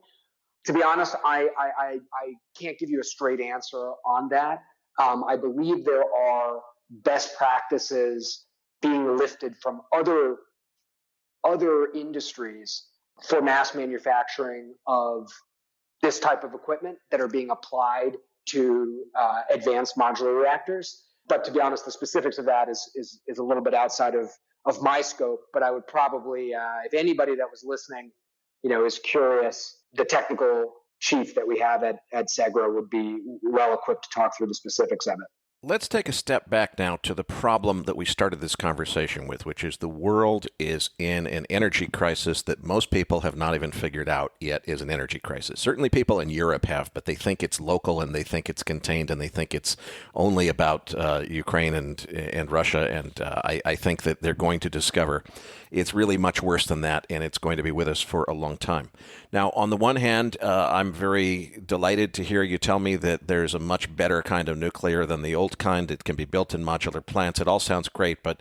To be honest, I can't give you a straight answer on that. I believe there are best practices being lifted from other industries for mass manufacturing of this type of equipment that are being applied to advanced modular reactors. But to be honest, the specifics of that is a little bit outside of my scope. But I would probably, if anybody that was listening, is curious, the technical chief that we have at Segra would be well equipped to talk through the specifics of it. Let's take a step back now to the problem that we started this conversation with, which is the world is in an energy crisis that most people have not even figured out yet is an energy crisis. Certainly people in Europe have, but they think it's local and they think it's contained and they think it's only about Ukraine and Russia. And I think that they're going to discover it's really much worse than that, and it's going to be with us for a long time. Now, on the one hand, I'm very delighted to hear you tell me that there's a much better kind of nuclear than the old kind. It can be built in modular plants. It all sounds great, but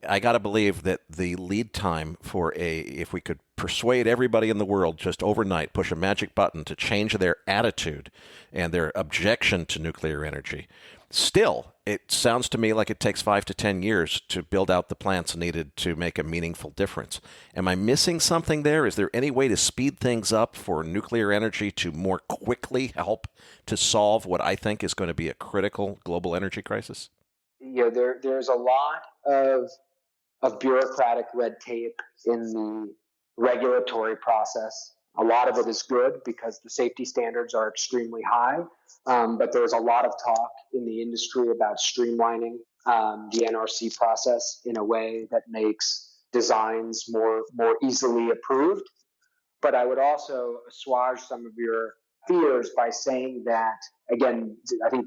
I got to believe that the lead time for if we could persuade everybody in the world just overnight, push a magic button to change their attitude and their objection to nuclear energy, still, it sounds to me like it takes 5 to 10 years to build out the plants needed to make a meaningful difference. Am I missing something there? Is there any way to speed things up for nuclear energy to more quickly help to solve what I think is going to be a critical global energy crisis? There's a lot of bureaucratic red tape in the regulatory process. A lot of it is good because the safety standards are extremely high, but there's a lot of talk in the industry about streamlining the NRC process in a way that makes designs more easily approved. But I would also assuage some of your fears by saying that, again, I think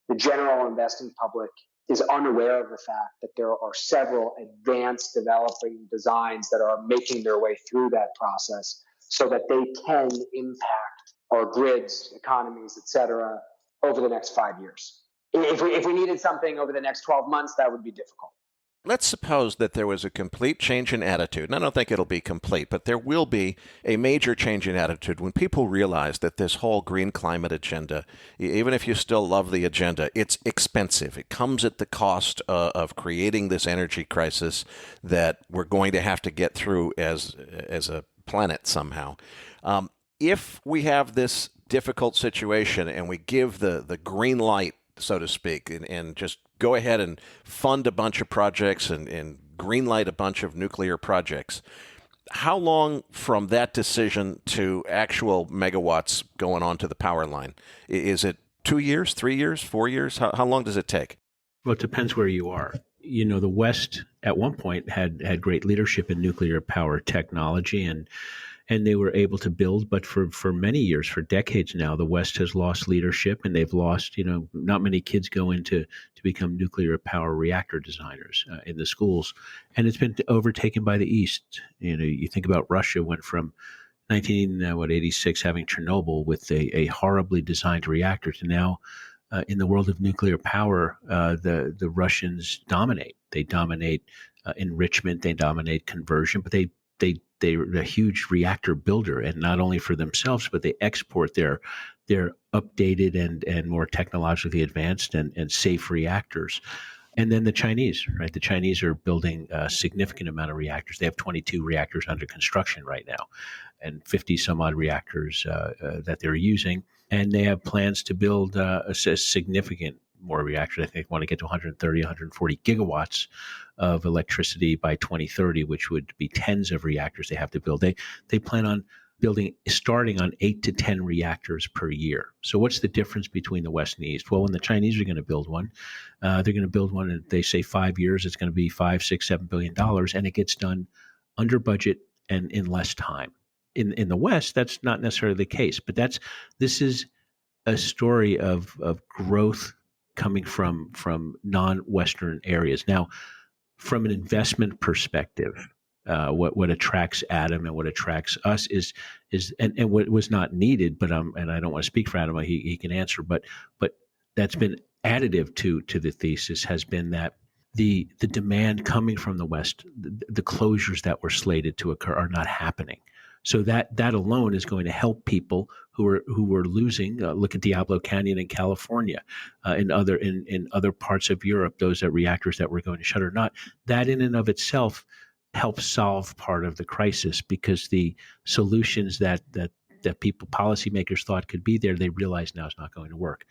the general investing public is unaware of the fact that there are several advanced developing designs that are making their way through that process so that they can impact our grids, economies, et cetera, over the next 5 years. If we needed something over the next 12 months, that would be difficult. Let's suppose that there was a complete change in attitude, and I don't think it'll be complete, but there will be a major change in attitude when people realize that this whole green climate agenda, even if you still love the agenda, it's expensive. It comes at the cost of creating this energy crisis that we're going to have to get through as a planet somehow. If we have this difficult situation and we give the green light, so to speak, and just go ahead and fund a bunch of projects and greenlight a bunch of nuclear projects, how long from that decision to actual megawatts going onto the power line? Is it 2 years, 3 years, 4 years? How long does it take? Well, it depends where you are. The West at one point had great leadership in nuclear power technology, and they were able to build. But for many years, for decades now, the West has lost leadership, and they've lost. Not many kids go into to become nuclear power reactor designers in the schools, and it's been overtaken by the East. You think about Russia went from 1986 having Chernobyl with a horribly designed reactor to now. In the world of nuclear power, the Russians dominate. They dominate enrichment. They dominate conversion. But they're a huge reactor builder, and not only for themselves, but they export their updated and more technologically advanced and safe reactors. And then the Chinese, right? The Chinese are building a significant amount of reactors. They have 22 reactors under construction right now, and 50 some odd reactors that they're using. And they have plans to build a significant more reactors. I think they want to get to 130, 140 gigawatts of electricity by 2030, which would be tens of reactors they have to build. They plan on starting on 8 to 10 reactors per year. So what's the difference between the West and the East? Well, when the Chinese are going to build one, they're going to build one, and they say 5 years, it's going to be $5, $6, $7 billion, and it gets done under budget and in less time. In the West, that's not necessarily the case, but this is a story of growth coming from non-Western areas. Now, from an investment perspective, what attracts Adam and what attracts us is and what was not needed, but and I don't want to speak for Adam, he can answer, but that's been additive to the thesis has been that the demand coming from the West, the closures that were slated to occur are not happening. So that alone is going to help people who are losing. Look at Diablo Canyon in California, in other parts of Europe. Those reactors that were going to shut or not. That in and of itself helps solve part of the crisis, because the solutions that people, policymakers, thought could be there, they realize now is not going to work.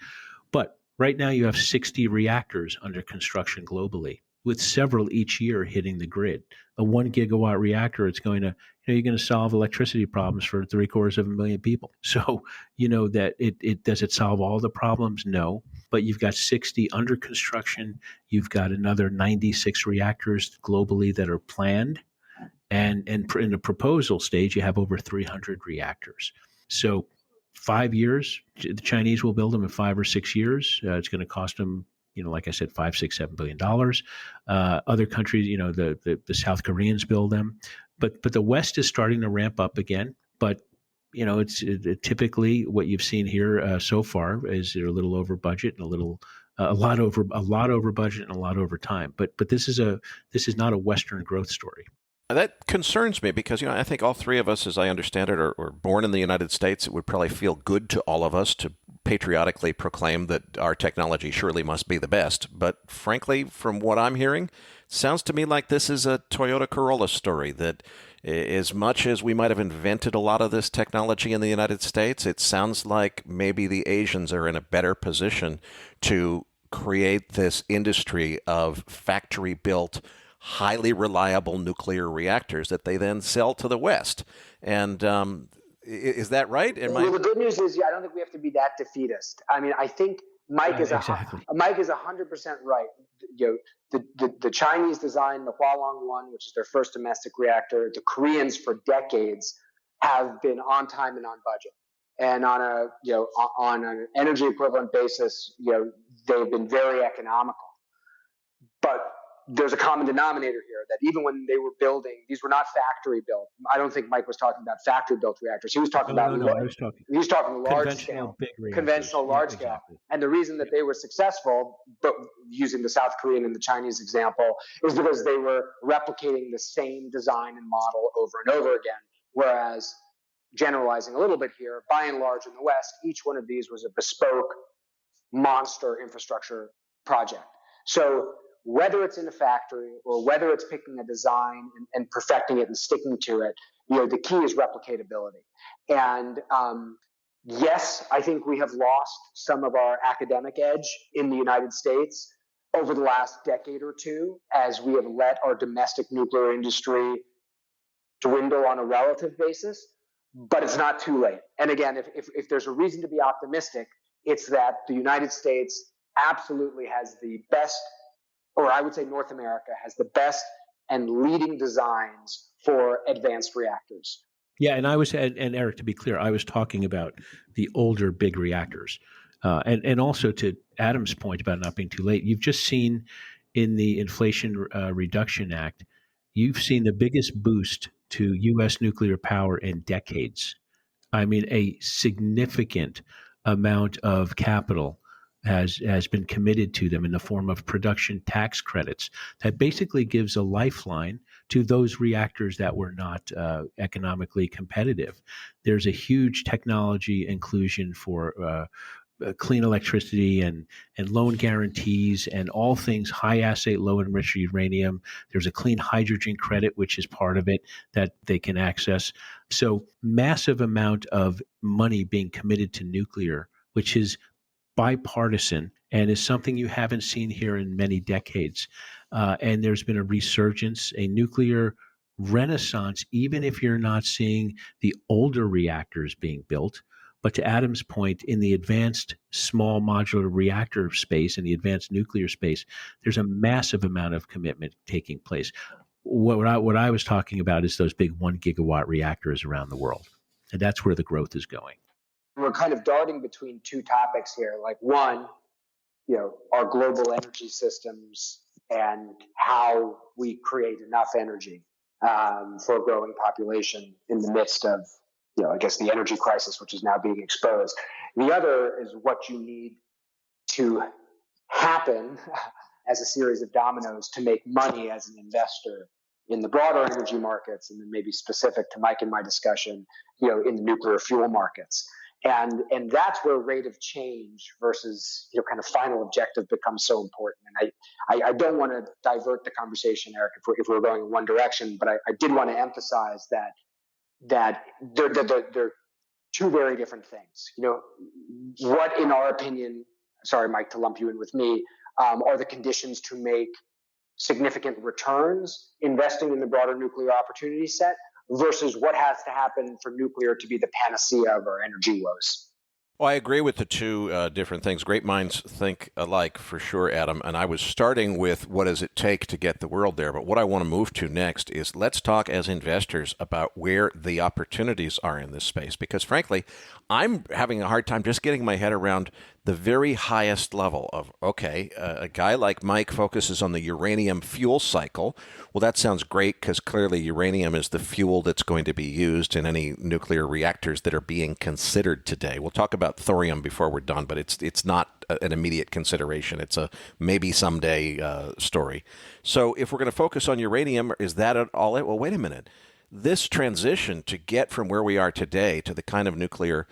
But right now you have 60 reactors under construction globally, with several each year hitting the grid. A 1 gigawatt reactor, it's going to, you're going to solve electricity problems for 750,000 people. So, that does it solve all the problems? No. But you've got 60 under construction. You've got another 96 reactors globally that are planned. And in the proposal stage, you have over 300 reactors. So 5 years, the Chinese will build them in 5 or 6 years. It's going to cost them, like I said, $5, $6, $7 billion. Other countries, the South Koreans build them, but the West is starting to ramp up again. But it's typically what you've seen here so far is they're a little over budget and a lot over budget and a lot over time. But this is not a Western growth story. That concerns me because, I think all three of us, as I understand it, are born in the United States. It would probably feel good to all of us to patriotically proclaim that our technology surely must be the best. But frankly, from what I'm hearing, it sounds to me like this is a Toyota Corolla story, that as much as we might have invented a lot of this technology in the United States, it sounds like maybe the Asians are in a better position to create this industry of factory-built, highly reliable nuclear reactors that they then sell to the West. And is that right? Well, the good news is, I don't think we have to be that defeatist. I mean, I think Mike is 100% right. The Chinese designed the Hualong 1, which is their first domestic reactor. The Koreans, for decades, have been on time and on budget. And on an energy equivalent basis, they've been very economical. But there's a common denominator here, that even when they were building, these were not factory built. I don't think Mike was talking about factory built reactors. He was talking about he was talking large scale, conventional large scale. Exactly. And the reason that they were successful, but using the South Korean and the Chinese example, is because they were replicating the same design and model over and over again. Whereas, generalizing a little bit here, by and large in the West, each one of these was a bespoke monster infrastructure project. So whether it's in a factory or whether it's picking a design and perfecting it and sticking to it, the key is replicatability. And yes, I think we have lost some of our academic edge in the United States over the last decade or two, as we have let our domestic nuclear industry dwindle on a relative basis, but it's not too late. And again, if there's a reason to be optimistic, it's that the United States absolutely has the best or I would say North America, has the best and leading designs for advanced reactors. Yeah, and and Eric, to be clear, I was talking about the older big reactors, and also to Adam's point about not being too late. You've just seen in the Inflation Reduction Act, you've seen the biggest boost to U.S. nuclear power in decades. I mean, a significant amount of capital has been committed to them in the form of production tax credits that basically gives a lifeline to those reactors that were not economically competitive. There's a huge technology inclusion for clean electricity and loan guarantees and all things high assay, low enriched uranium. There's a clean hydrogen credit, which is part of it that they can access. So massive amount of money being committed to nuclear, which is bipartisan and is something you haven't seen here in many decades. And there's been a resurgence, a nuclear renaissance, even if you're not seeing the older reactors being built. But to Adam's point, in the advanced small modular reactor space, in the advanced nuclear space, there's a massive amount of commitment taking place. What I was talking about is those big 1 gigawatt reactors around the world. And that's where the growth is going. We're kind of darting between two topics here. Like one, our global energy systems and how we create enough energy for a growing population in the midst of I guess the energy crisis, which is now being exposed. The other is what you need to happen as a series of dominoes to make money as an investor in the broader energy markets, and then maybe specific to Mike and my discussion, in the nuclear fuel markets. And that's where rate of change versus kind of final objective becomes so important. And I don't want to divert the conversation, Eric, if we're going in one direction, but I did want to emphasize that they're two very different things. What, in our opinion, sorry, Mike, to lump you in with me, are the conditions to make significant returns investing in the broader nuclear opportunity set versus what has to happen for nuclear to be the panacea of our energy woes? Well, I agree with the two different things. Great minds think alike, for sure, Adam. And I was starting with what does it take to get the world there. But what I want to move to next is let's talk as investors about where the opportunities are in this space. Because frankly, I'm having a hard time just getting my head around the very highest level of, okay, a guy like Mike focuses on the uranium fuel cycle. Well, that sounds great because clearly uranium is the fuel that's going to be used in any nuclear reactors that are being considered today. We'll talk about thorium before we're done, but it's not an immediate consideration. It's a maybe someday story. So if we're going to focus on uranium, is that all it? Well, wait a minute. This transition to get from where we are today to the kind of nuclear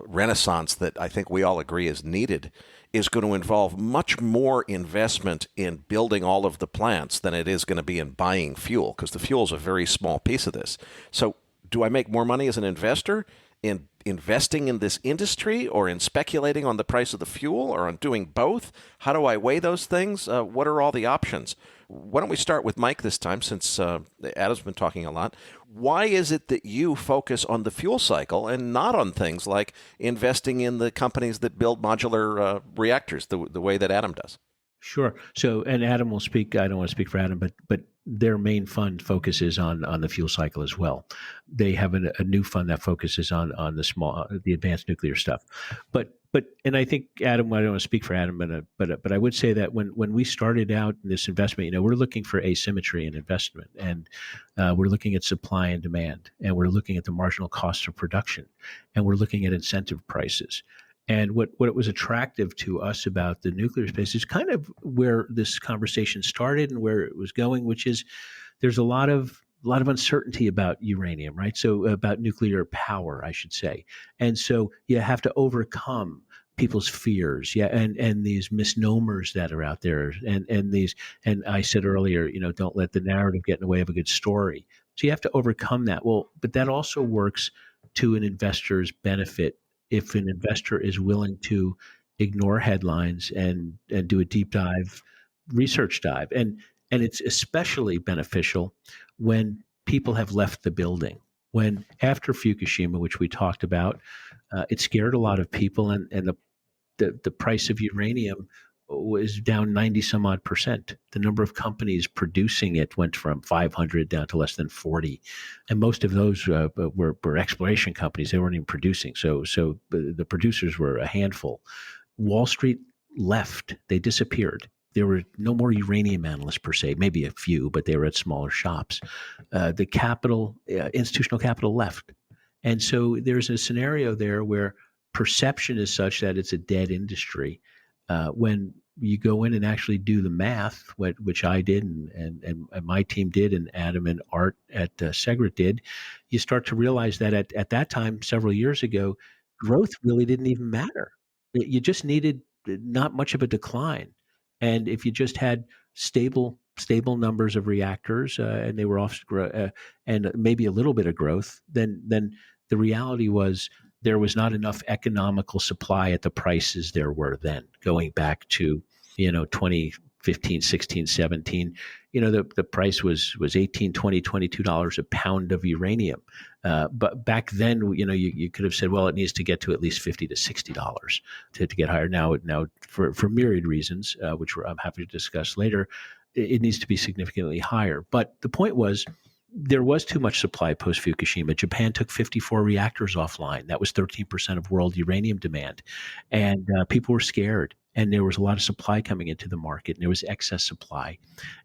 renaissance that I think we all agree is needed is going to involve much more investment in building all of the plants than it is going to be in buying fuel, because the fuel is a very small piece of this. So do I make more money as an investor in investing in this industry or in speculating on the price of the fuel or on doing both? How do I weigh those things? What are all the options? Why don't we start with Mike this time, since Adam's been talking a lot. Why is it that you focus on the fuel cycle and not on things like investing in the companies that build modular reactors the way that Adam does? Sure. So, and Adam will speak. I don't want to speak for Adam, but their main fund focuses on the fuel cycle as well. They have a new fund that focuses on the advanced nuclear stuff. And I think Adam, I don't want to speak for Adam, but I would say that when we started out in this investment, we're looking for asymmetry in investment, and we're looking at supply and demand, and we're looking at the marginal cost of production, and we're looking at incentive prices. And what was attractive to us about the nuclear space is kind of where this conversation started and where it was going, which is there's a lot of uncertainty about uranium, right? So about nuclear power, I should say. And so you have to overcome people's fears, and these misnomers that are out there, and I said earlier, don't let the narrative get in the way of a good story. So you have to overcome that. Well, but that also works to an investor's benefit if an investor is willing to ignore headlines and do a deep dive, research dive. And it's especially beneficial when people have left the building. When after Fukushima, which we talked about, it scared a lot of people, and the price of uranium was down 90 some odd percent. The number of companies producing it went from 500 down to less than 40. And most of those were exploration companies. They weren't even producing. So the producers were a handful. Wall Street left. They disappeared. There were no more uranium analysts per se, maybe a few, but they were at smaller shops. The capital, institutional capital left. And so there's a scenario there where perception is such that it's a dead industry. When you go in and actually do the math, which I did and my team did, and Adam and Art at Segra did, you start to realize that at that time, several years ago, growth really didn't even matter. You just needed not much of a decline. And if you just had stable numbers of reactors and they were off and maybe a little bit of growth, then the reality was there was not enough economical supply at the prices there were then, going back to 2015, 16, 17. The price was $18, $20, $22 a pound of uranium. But back then, you could have said, well, it needs to get to at least $50 to $60 to get higher. Now for myriad reasons, which I'm happy to discuss later, it needs to be significantly higher. But the point was, there was too much supply post-Fukushima. Japan took 54 reactors offline. That was 13% of world uranium demand. And people were scared. And there was a lot of supply coming into the market. And there was excess supply.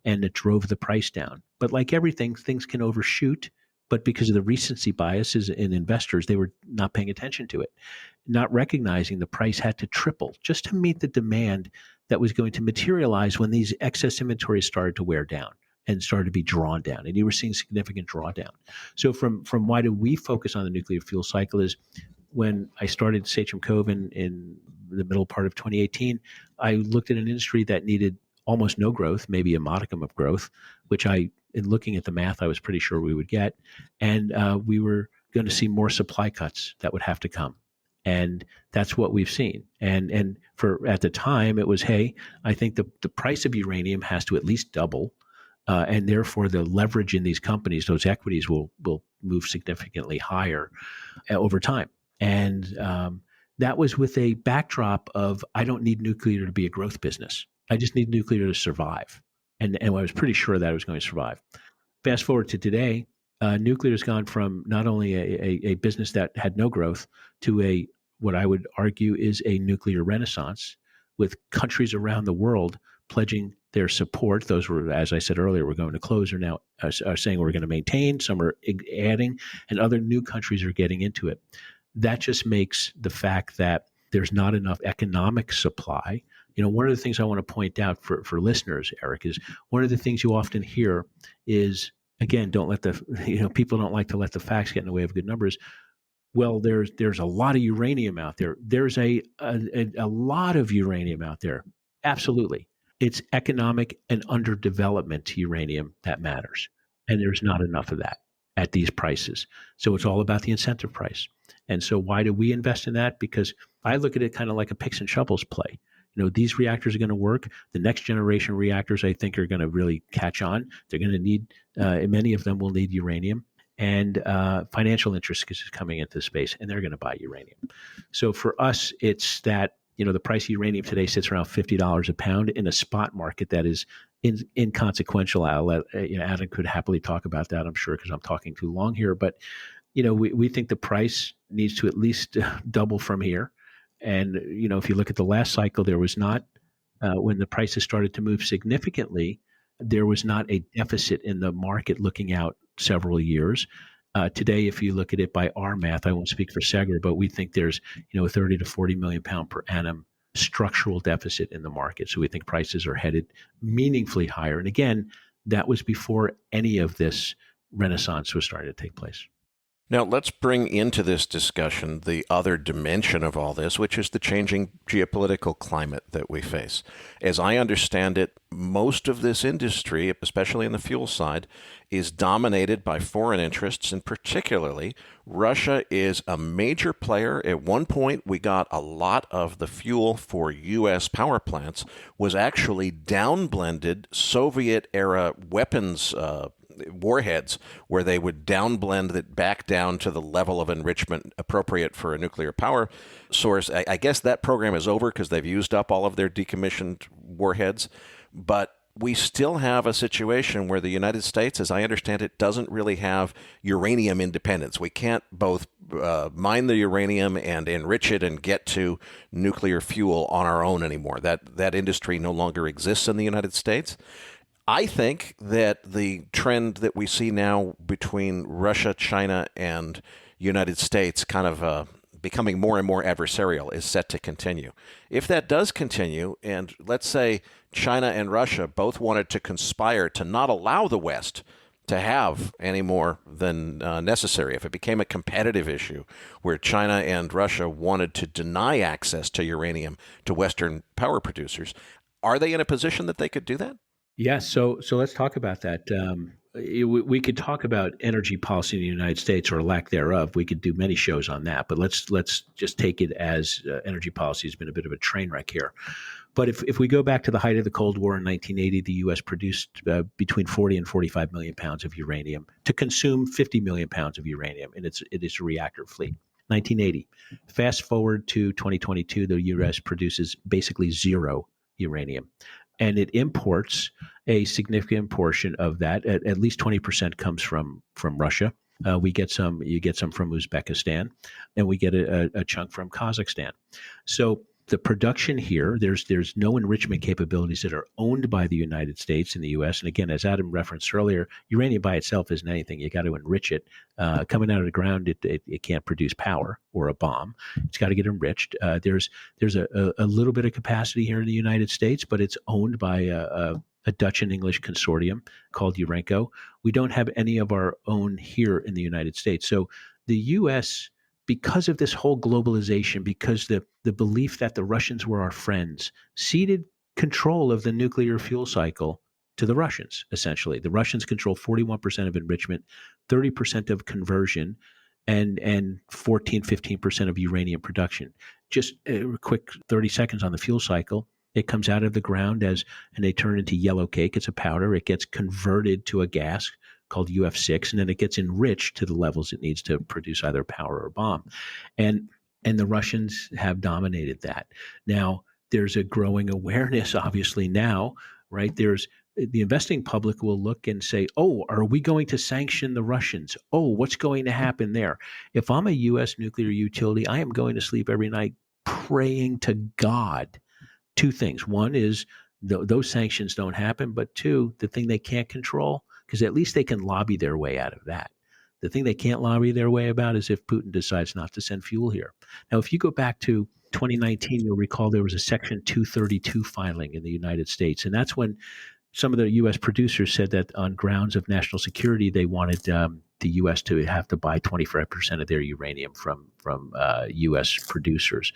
And it drove the price down. But like everything, things can overshoot. But because of the recency biases in investors, they were not paying attention to it, not recognizing the price had to triple just to meet the demand that was going to materialize when these excess inventories started to wear down and started to be drawn down. And you were seeing significant drawdown. So from why do we focus on the nuclear fuel cycle is when I started Sachem Cove in the middle part of 2018, I looked at an industry that needed almost no growth, maybe a modicum of growth, which in looking at the math, I was pretty sure we would get. And we were going to see more supply cuts that would have to come. And that's what we've seen. And for at the time, it was, hey, I think the price of uranium has to at least double. And therefore, the leverage in these companies, those equities will move significantly higher over time. And that was with a backdrop of, I don't need nuclear to be a growth business. I just need nuclear to survive. And I was pretty sure that it was going to survive. Fast forward to today, nuclear has gone from not only a business that had no growth to what I would argue is a nuclear renaissance, with countries around the world pledging their support. Those were, as I said earlier, we're going to close, are now are saying we're going to maintain, some are adding, and other new countries are getting into it. That just makes the fact that there's not enough economic supply. One of the things I want to point out for listeners, Eric, is one of the things you often hear is, again, people don't like to let the facts get in the way of good numbers. Well, there's a lot of uranium out there. There's a lot of uranium out there. Absolutely. It's economic and underdevelopment uranium that matters. And there's not enough of that at these prices. So it's all about the incentive price. And so why do we invest in that? Because I look at it kind of like a picks and shovels play. These reactors are going to work. The next generation reactors, I think, are going to really catch on. They're going to need, many of them will need uranium. And financial interest is coming into the space, and they're going to buy uranium. So for us, it's that, the price of uranium today sits around $50 a pound in a spot market that is inconsequential. Adam could happily talk about that, I'm sure, because I'm talking too long here. But, we think the price needs to at least double from here. And, if you look at the last cycle, there was not, when the prices started to move significantly, there was not a deficit in the market looking out several years. Today, if you look at it by our math, I won't speak for Segra, but we think there's, a 30 to 40 million pound per annum structural deficit in the market. So we think prices are headed meaningfully higher. And again, that was before any of this renaissance was starting to take place. Now, let's bring into this discussion the other dimension of all this, which is the changing geopolitical climate that we face. As I understand it, most of this industry, especially in the fuel side, is dominated by foreign interests, and particularly Russia is a major player. At one point, we got a lot of the fuel for U.S. power plants was actually downblended Soviet-era weapons warheads, where they would downblend it back down to the level of enrichment appropriate for a nuclear power source. I guess that program is over because they've used up all of their decommissioned warheads. But we still have a situation where the United States, as I understand it, doesn't really have uranium independence. We can't both mine the uranium and enrich it and get to nuclear fuel on our own anymore. That industry no longer exists in the United States. I think that the trend that we see now between Russia, China, and United States kind of becoming more and more adversarial is set to continue. If that does continue, and let's say China and Russia both wanted to conspire to not allow the West to have any more than necessary, if it became a competitive issue where China and Russia wanted to deny access to uranium to Western power producers, are they in a position that they could do that? Yeah, so let's talk about that. We could talk about energy policy in the United States or lack thereof. We could do many shows on that, but let's just take it as energy policy has been a bit of a train wreck here. But if we go back to the height of the Cold War in 1980, the U.S. produced between 40 and 45 million pounds of uranium to consume 50 million pounds of uranium in its reactor fleet. 1980. Fast forward to 2022, the U.S. produces basically zero uranium. And it imports a significant portion of that. At least 20% comes from Russia. You get some from Uzbekistan, and we get a chunk from Kazakhstan. So the production here, there's no enrichment capabilities that are owned by the United States and the U.S. And again, as Adam referenced earlier, uranium by itself isn't anything. You got to enrich it. Coming out of the ground, it can't produce power or a bomb. It's got to get enriched. There's a little bit of capacity here in the United States, but it's owned by a Dutch and English consortium called Urenco. We don't have any of our own here in the United States. So the U.S., because of this whole globalization, because the belief that the Russians were our friends, ceded control of the nuclear fuel cycle to the Russians, essentially. The Russians control 41% of enrichment, 30% of conversion, and 14, 15% of uranium production. Just a quick 30 seconds on the fuel cycle. It comes out of the ground and they turn into yellow cake. It's a powder. It gets converted to a gas called UF6, and then it gets enriched to the levels it needs to produce either power or bomb. And the Russians have dominated that. Now, there's a growing awareness, obviously, now, right? The investing public will look and say, oh, are we going to sanction the Russians? Oh, what's going to happen there? If I'm a U.S. nuclear utility, I am going to sleep every night praying to God. Two things. One is those sanctions don't happen, but two, the thing they can't control, because at least they can lobby their way out of that. The thing they can't lobby their way about is if Putin decides not to send fuel here. Now, if you go back to 2019, you'll recall there was a Section 232 filing in the United States, and that's when some of the U.S. producers said that on grounds of national security, they wanted the U.S. to have to buy 25% of their uranium from U.S. producers.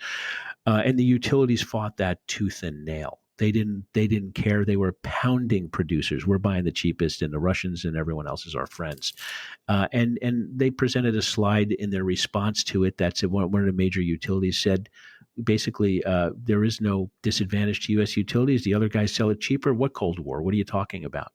And the utilities fought that tooth and nail. They didn't care. They were pounding producers. We're buying the cheapest, and the Russians and everyone else is our friends. And they presented a slide in their response to it that said one of the major utilities said, basically, there is no disadvantage to U.S. utilities. The other guys sell it cheaper. What Cold War? What are you talking about?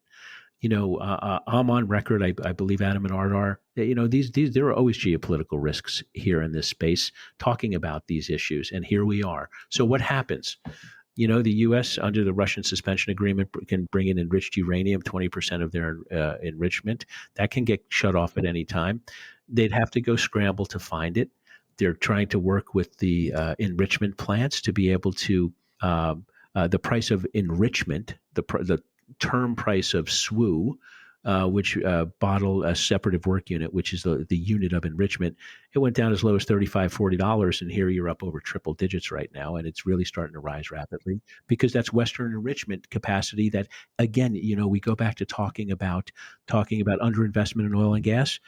I'm on record. I believe Adam and Art are. There are always geopolitical risks here in this space, talking about these issues, and here we are. So what happens? The U.S. under the Russian suspension agreement can bring in enriched uranium, 20% of their enrichment. That can get shut off at any time. They'd have to go scramble to find it. They're trying to work with the enrichment plants to be able to the price of enrichment, the term price of SWU, which bottle a separative work unit, which is the unit of enrichment. It went down as low as $35, $40, and here you're up over triple digits right now, and it's really starting to rise rapidly because that's Western enrichment capacity that, again, we go back to talking about underinvestment in oil and gas.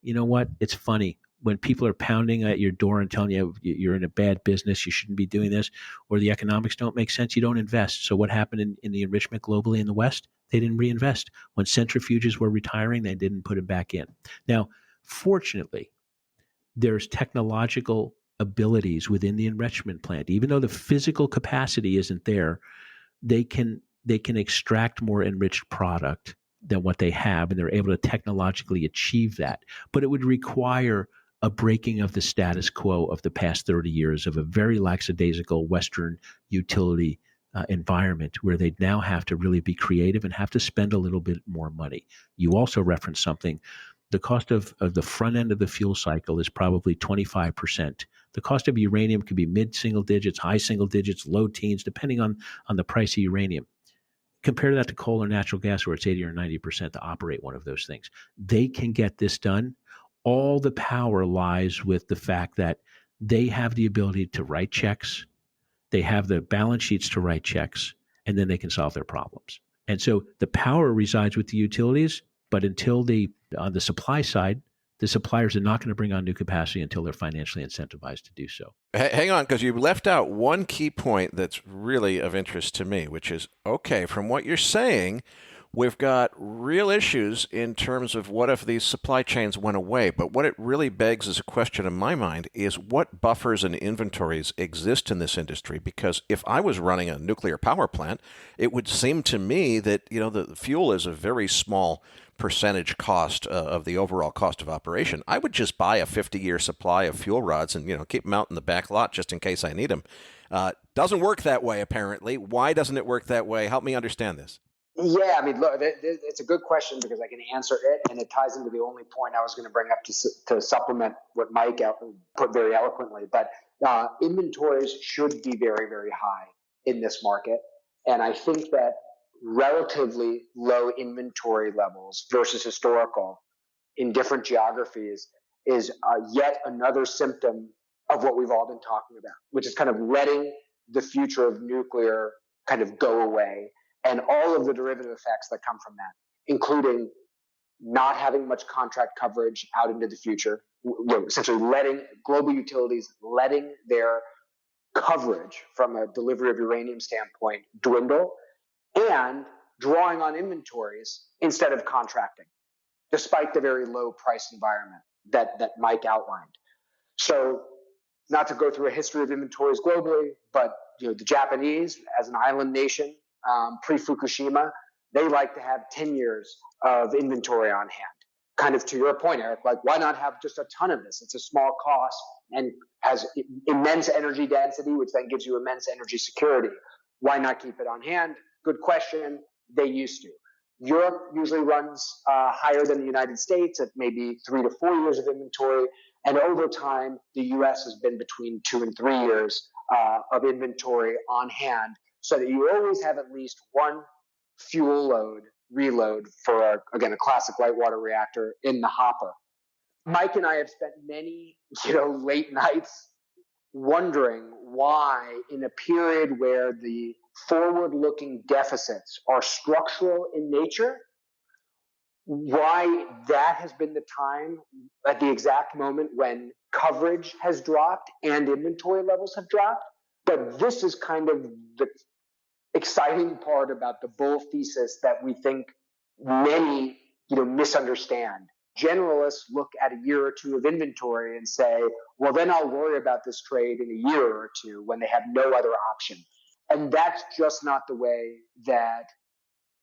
You know what? It's funny. When people are pounding at your door and telling you you're in a bad business, you shouldn't be doing this, or the economics don't make sense, you don't invest. So what happened in the enrichment globally in the West? They didn't reinvest. When centrifuges were retiring, they didn't put it back in. Now, fortunately, there's technological abilities within the enrichment plant. Even though the physical capacity isn't there, they can extract more enriched product what they have, and they're able to technologically achieve that. But it would require a breaking of the status quo of the past 30 years of a very lackadaisical Western utility environment where they'd now have to really be creative and have to spend a little bit more money. You also referenced something. The cost of the front end of the fuel cycle is probably 25%. The cost of uranium could be mid-single digits, high single digits, low teens, depending on the price of uranium. Compare that to coal or natural gas where it's 80 or 90% to operate one of those things. They can get this done. All the power lies with the fact that they have the ability to write checks, they have the balance sheets to write checks, and then they can solve their problems. And so the power resides with the utilities, but until on the supply side, the suppliers are not going to bring on new capacity until they're financially incentivized to do so. Hang on, because you left out one key point that's really of interest to me, which is, okay, from what you're saying, we've got real issues in terms of what if these supply chains went away. But what it really begs as a question in my mind is what buffers and inventories exist in this industry? Because if I was running a nuclear power plant, it would seem to me that, the fuel is a very small percentage cost of the overall cost of operation. I would just buy a 50-year supply of fuel rods and, keep them out in the back lot just in case I need them. Doesn't work that way, apparently. Why doesn't it work that way? Help me understand this. Yeah, I mean, look, it's a good question because I can answer it, and it ties into the only point I was going to bring up to supplement what Mike put very eloquently. But inventories should be very, very high in this market, and I think that relatively low inventory levels versus historical in different geographies is yet another symptom of what we've all been talking about, which is kind of letting the future of nuclear kind of go away. And all of the derivative effects that come from that, including not having much contract coverage out into the future, essentially letting global utilities letting their coverage from a delivery of uranium standpoint dwindle, and drawing on inventories instead of contracting, despite the very low price environment that Mike outlined. So, not to go through a history of inventories globally, but the Japanese, as an island nation, pre-Fukushima, they like to have 10 years of inventory on hand. Kind of to your point, Eric, like why not have just a ton of this? It's a small cost and has immense energy density, which then gives you immense energy security. Why not keep it on hand? Good question. They used to. Europe usually runs higher than the United States at maybe 3 to 4 years of inventory. And over time, the US has been between 2 and 3 years of inventory on hand, so that you always have at least one fuel reload for, a classic light water reactor in the hopper. Mike and I have spent many, late nights wondering why, in a period where the forward-looking deficits are structural in nature, why that has been the time at the exact moment when coverage has dropped and inventory levels have dropped. But this is kind of the exciting part about the bull thesis that we think many, misunderstand. Generalists look at a year or two of inventory and say, well, then I'll worry about this trade in a year or two when they have no other option. And that's just not the way that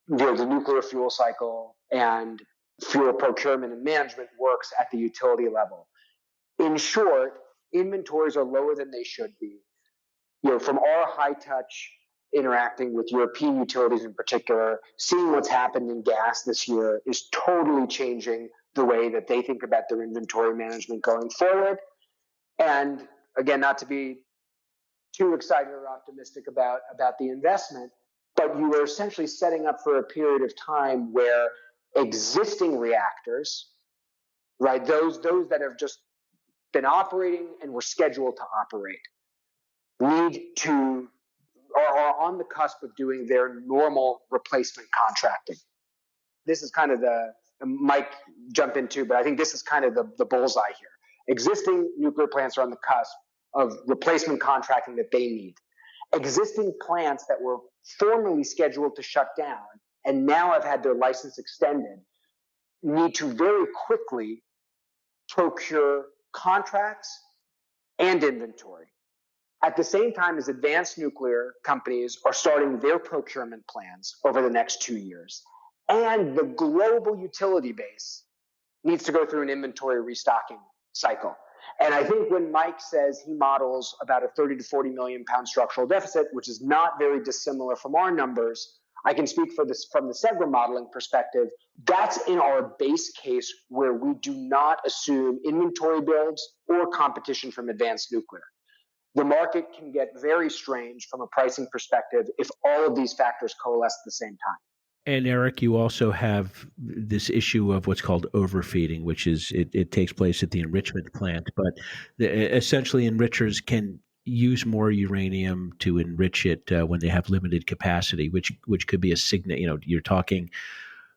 the nuclear fuel cycle and fuel procurement and management works at the utility level. In short, inventories are lower than they should be. From our high touch interacting with European utilities in particular, seeing what's happened in gas this year is totally changing the way that they think about their inventory management going forward. And again, not to be too excited or optimistic about the investment, but you are essentially setting up for a period of time where existing reactors, right, those that have just been operating and were scheduled to operate, are on the cusp of doing their normal replacement contracting. This is kind of Mike jump into, but I think this is kind of the bullseye here. Existing nuclear plants are on the cusp of replacement contracting that they need. Existing plants that were formerly scheduled to shut down and now have had their license extended need to very quickly procure contracts and inventory. At the same time as advanced nuclear companies are starting their procurement plans over the next 2 years. And the global utility base needs to go through an inventory restocking cycle. And I think when Mike says he models about a 30 to 40 million pound structural deficit, which is not very dissimilar from our numbers, I can speak for this from the Segra modeling perspective. That's in our base case where we do not assume inventory builds or competition from advanced nuclear. The market can get very strange from a pricing perspective if all of these factors coalesce at the same time. And Erik, you also have this issue of what's called overfeeding, which is it takes place at the enrichment plant. But essentially, enrichers can use more uranium to enrich it when they have limited capacity, which could be a signal. You're talking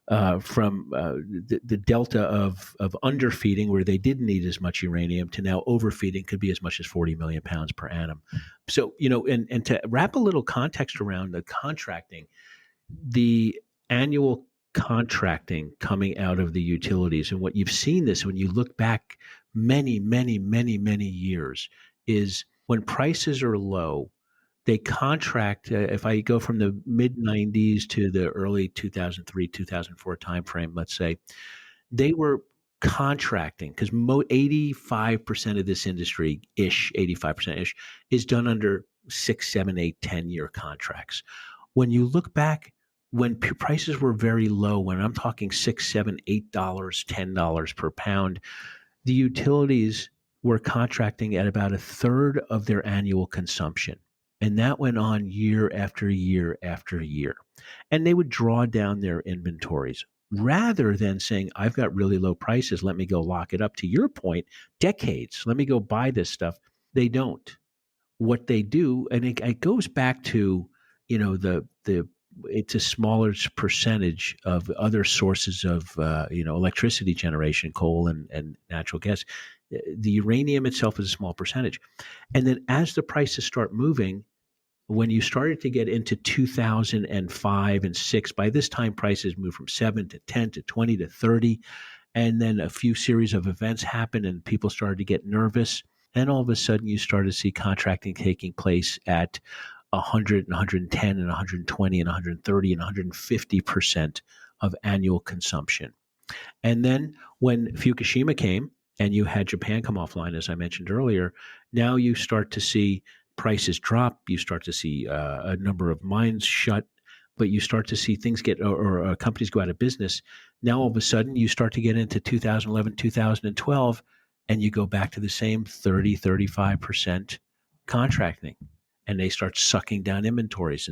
from the delta of underfeeding, where they didn't need as much uranium, to now overfeeding could be as much as 40 million pounds per annum. So, and to wrap a little context around the contracting, the annual contracting coming out of the utilities, and what you've seen this when you look back many, many, many, many years, is when prices are low, they contract. If I go from the mid 90s to the early 2003, 2004 timeframe, let's say, they were contracting because 85% of this industry ish, 85% ish, is done under 6, 7, 8, 10-year contracts. When you look back, when prices were very low, when I'm talking $6, $7, $8, $10 per pound, the utilities were contracting at about a third of their annual consumption. And that went on year after year after year. And they would draw down their inventories rather than saying, I've got really low prices, let me go lock it up. To your point, decades, let me go buy this stuff. They don't. What they do, and it goes back to, it's a smaller percentage of other sources of electricity generation, coal and natural gas. The uranium itself is a small percentage. And then as the prices start moving, when you started to get into 2005 and 6, by this time prices moved from 7 to 10 to 20 to 30. And then a few series of events happened and people started to get nervous. And all of a sudden you started to see contracting taking place at 100 and 110 and 120 and 130 and 150% of annual consumption. And then when Fukushima came and you had Japan come offline, as I mentioned earlier, now you start to see prices drop. You start to see a number of mines shut, but you start to see things or companies go out of business. Now all of a sudden you start to get into 2011, 2012, and you go back to the same 30, 35% contracting. And they start sucking down inventories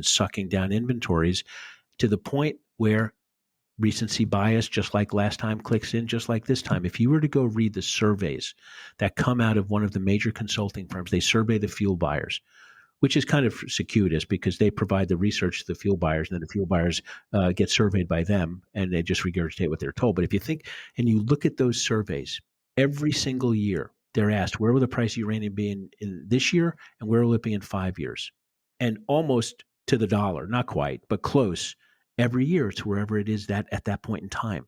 to the point where recency bias, just like last time, clicks in, just like this time. If you were to go read the surveys that come out of one of the major consulting firms, they survey the fuel buyers, which is kind of circuitous because they provide the research to the fuel buyers, and then the fuel buyers get surveyed by them, and they just regurgitate what they're told. But if you think and you look at those surveys, every single year, they're asked, where will the price of uranium be in this year, and where will it be in 5 years? And almost to the dollar, not quite, but close, every year it's wherever it is that at that point in time.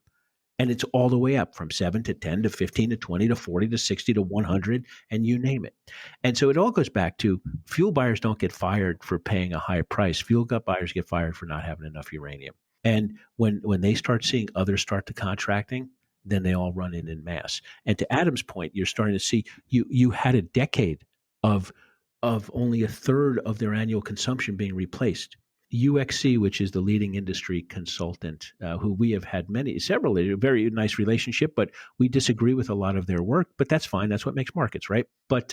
And it's all the way up from 7 to 10 to 15 to 20 to 40 to 60 to 100, and you name it. And so it all goes back to fuel buyers don't get fired for paying a high price. Fuel buyers get fired for not having enough uranium. And when they start seeing others start to contracting, then they all run in mass. And to Adam's point, you're starting to see you had a decade of only a third of their annual consumption being replaced. UXC, which is the leading industry consultant, who we have had several, a very nice relationship, but we disagree with a lot of their work, but that's fine. That's what makes markets, right? But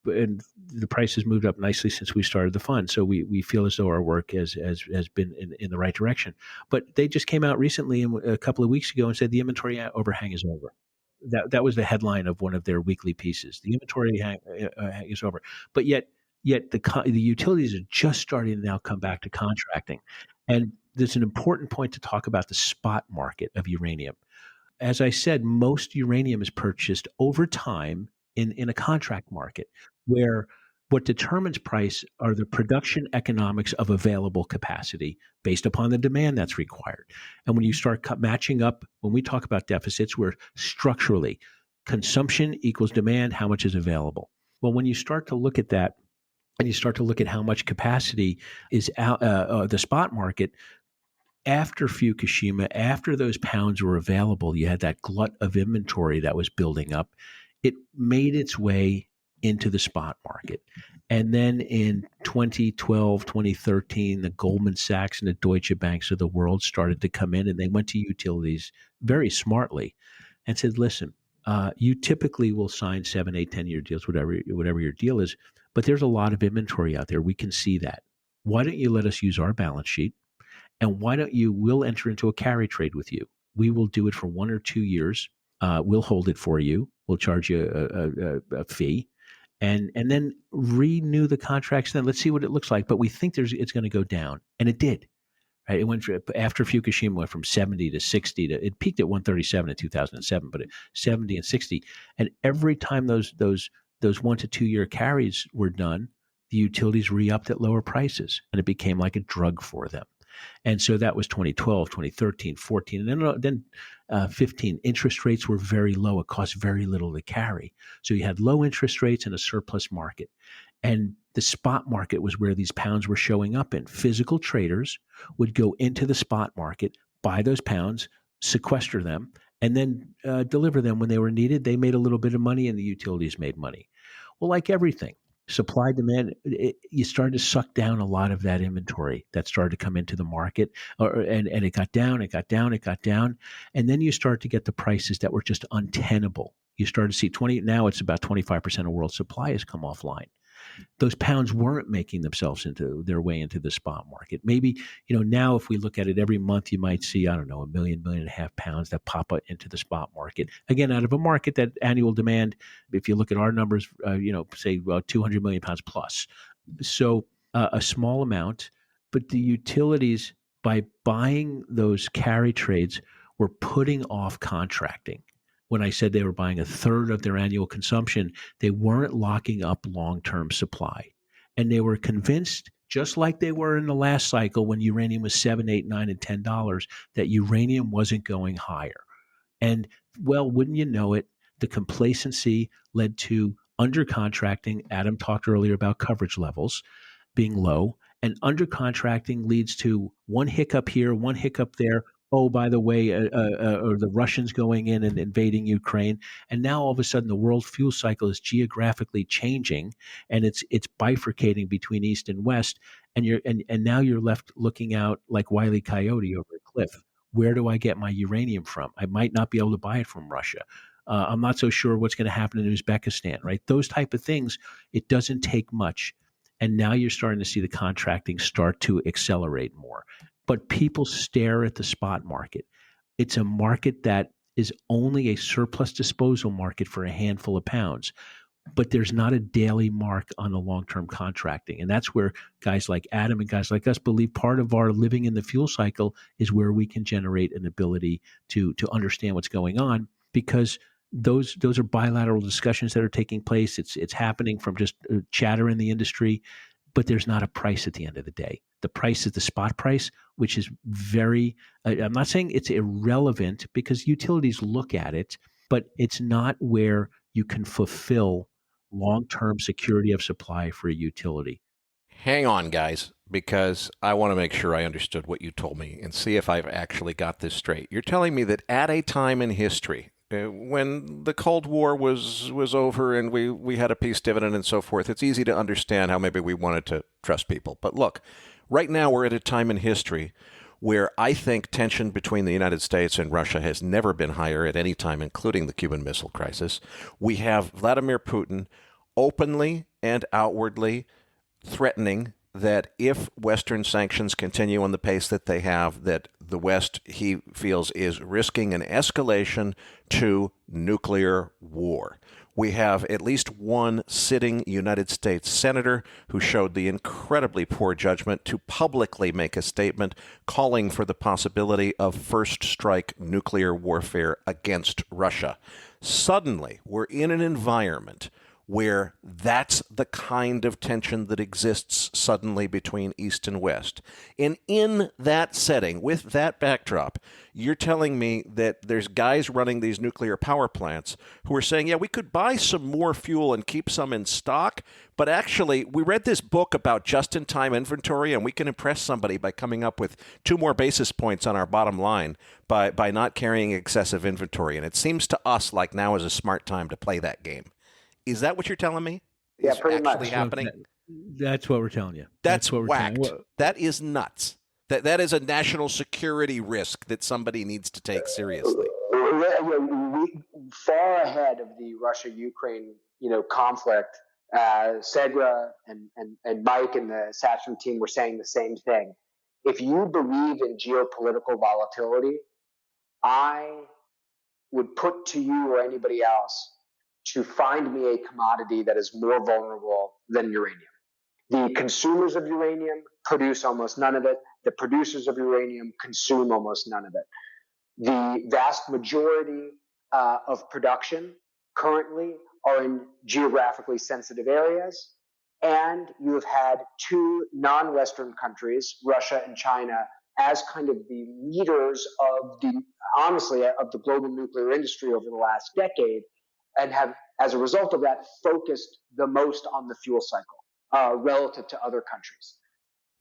and the price has moved up nicely since we started the fund. So we feel as though our work has been in the right direction. But they just came out recently, a couple of weeks ago, and said the inventory overhang is over. That was the headline of one of their weekly pieces. The inventory hang is over. But yet the utilities are just starting to now come back to contracting. And there's an important point to talk about the spot market of uranium. As I said, most uranium is purchased over time in a contract market, where what determines price are the production economics of available capacity based upon the demand that's required. And when you start matching up, when we talk about deficits, we're structurally consumption equals demand, how much is available. Well, when you start to look at that, and you start to look at how much capacity is out, the spot market, after Fukushima, after those pounds were available, you had that glut of inventory that was building up. It made its way into the spot market. And then in 2012, 2013, the Goldman Sachs and the Deutsche Banks of the world started to come in, and they went to utilities very smartly and said, listen, you typically will sign 7, 8, 10-year deals, whatever your deal is, but there's a lot of inventory out there. We can see that. Why don't you let us use our balance sheet? And we'll enter into a carry trade with you. We will do it for 1 or 2 years. We'll hold it for you. We'll charge you a fee. And then renew the contracts. Then let's see what it looks like. But we think it's going to go down, and it did. Right? It went after Fukushima went from 70 to 60 to it peaked at 137 in 2007, but at 70 and 60. And every time those 1 to 2 year carries were done, the utilities re-upped at lower prices, and it became like a drug for them. And so that was 2012, 2013, 14, and then 15. Interest rates were very low. It cost very little to carry. So you had low interest rates and a surplus market. And the spot market was where these pounds were showing up in. Physical traders would go into the spot market, buy those pounds, sequester them, and then deliver them when they were needed. They made a little bit of money, and the utilities made money. Well, like everything, supply demand, you started to suck down a lot of that inventory that started to come into the market, and it got down, and then you start to get the prices that were just untenable. You start to see now it's about 25% of world supply has come offline. Those pounds weren't making themselves into their way into the spot market. Maybe, now if we look at it every month, you might see, I don't know, 1 million and a half pounds that pop up into the spot market. Again, out of a market that annual demand, if you look at our numbers, say 200 million pounds plus. So a small amount, but the utilities, by buying those carry trades, were putting off contracting. When I said they were buying a third of their annual consumption, they weren't locking up long-term supply. And they were convinced, just like they were in the last cycle when uranium was $7, $8, $9, and $10, that uranium wasn't going higher. And, well, wouldn't you know it, the complacency led to undercontracting. Adam talked earlier about coverage levels being low. And undercontracting leads to one hiccup here, one hiccup there. Oh, by the way, or the Russians going in and invading Ukraine, and now all of a sudden the world fuel cycle is geographically changing, and it's bifurcating between East and West, and now you're left looking out like Wile E. Coyote over a cliff. Where do I get my uranium from? I might not be able to buy it from Russia. I'm not so sure what's going to happen in Uzbekistan, right? Those type of things, it doesn't take much, and now you're starting to see the contracting start to accelerate more. But people stare at the spot market. It's a market that is only a surplus disposal market for a handful of pounds, but there's not a daily mark on the long-term contracting. And that's where guys like Adam and guys like us believe part of our living in the fuel cycle is where we can generate an ability to understand what's going on, because those are bilateral discussions that are taking place. It's happening from just chatter in the industry, but there's not a price at the end of the day. The price is the spot price, which is very, I'm not saying it's irrelevant because utilities look at it, but it's not where you can fulfill long-term security of supply for a utility. Hang on, guys, because I want to make sure I understood what you told me and see if I've actually got this straight. You're telling me that at a time in history, when the Cold War was over and we had a peace dividend and so forth, it's easy to understand how maybe we wanted to trust people. But look, right now we're at a time in history where I think tension between the United States and Russia has never been higher at any time, including the Cuban Missile Crisis. We have Vladimir Putin openly and outwardly threatening that if Western sanctions continue on the pace that they have, that the West, he feels, is risking an escalation to nuclear war. We have at least one sitting United States senator who showed the incredibly poor judgment to publicly make a statement calling for the possibility of first strike nuclear warfare against Russia. Suddenly, we're in an environment where that's the kind of tension that exists suddenly between East and West. And in that setting, with that backdrop, you're telling me that there's guys running these nuclear power plants who are saying, yeah, we could buy some more fuel and keep some in stock, but actually, we read this book about just-in-time inventory, and we can impress somebody by coming up with 2 more basis points on our bottom line by not carrying excessive inventory. And it seems to us like now is a smart time to play that game. Is that what you're telling me? Yeah, is pretty actually much happening? That's what we're telling you. That's what we're whacked. telling you. That is nuts. That is a national security risk that somebody needs to take seriously. We far ahead of the Russia-Ukraine, conflict. Segra and Mike and the Sachem team were saying the same thing. If you believe in geopolitical volatility, I would put to you or anybody else to find me a commodity that is more vulnerable than uranium. The consumers of uranium produce almost none of it. The producers of uranium consume almost none of it. The vast majority of production currently are in geographically sensitive areas. And you have had 2 non-Western countries, Russia and China, as kind of the leaders of the global nuclear industry over the last decade, and have, as a result of that, focused the most on the fuel cycle relative to other countries.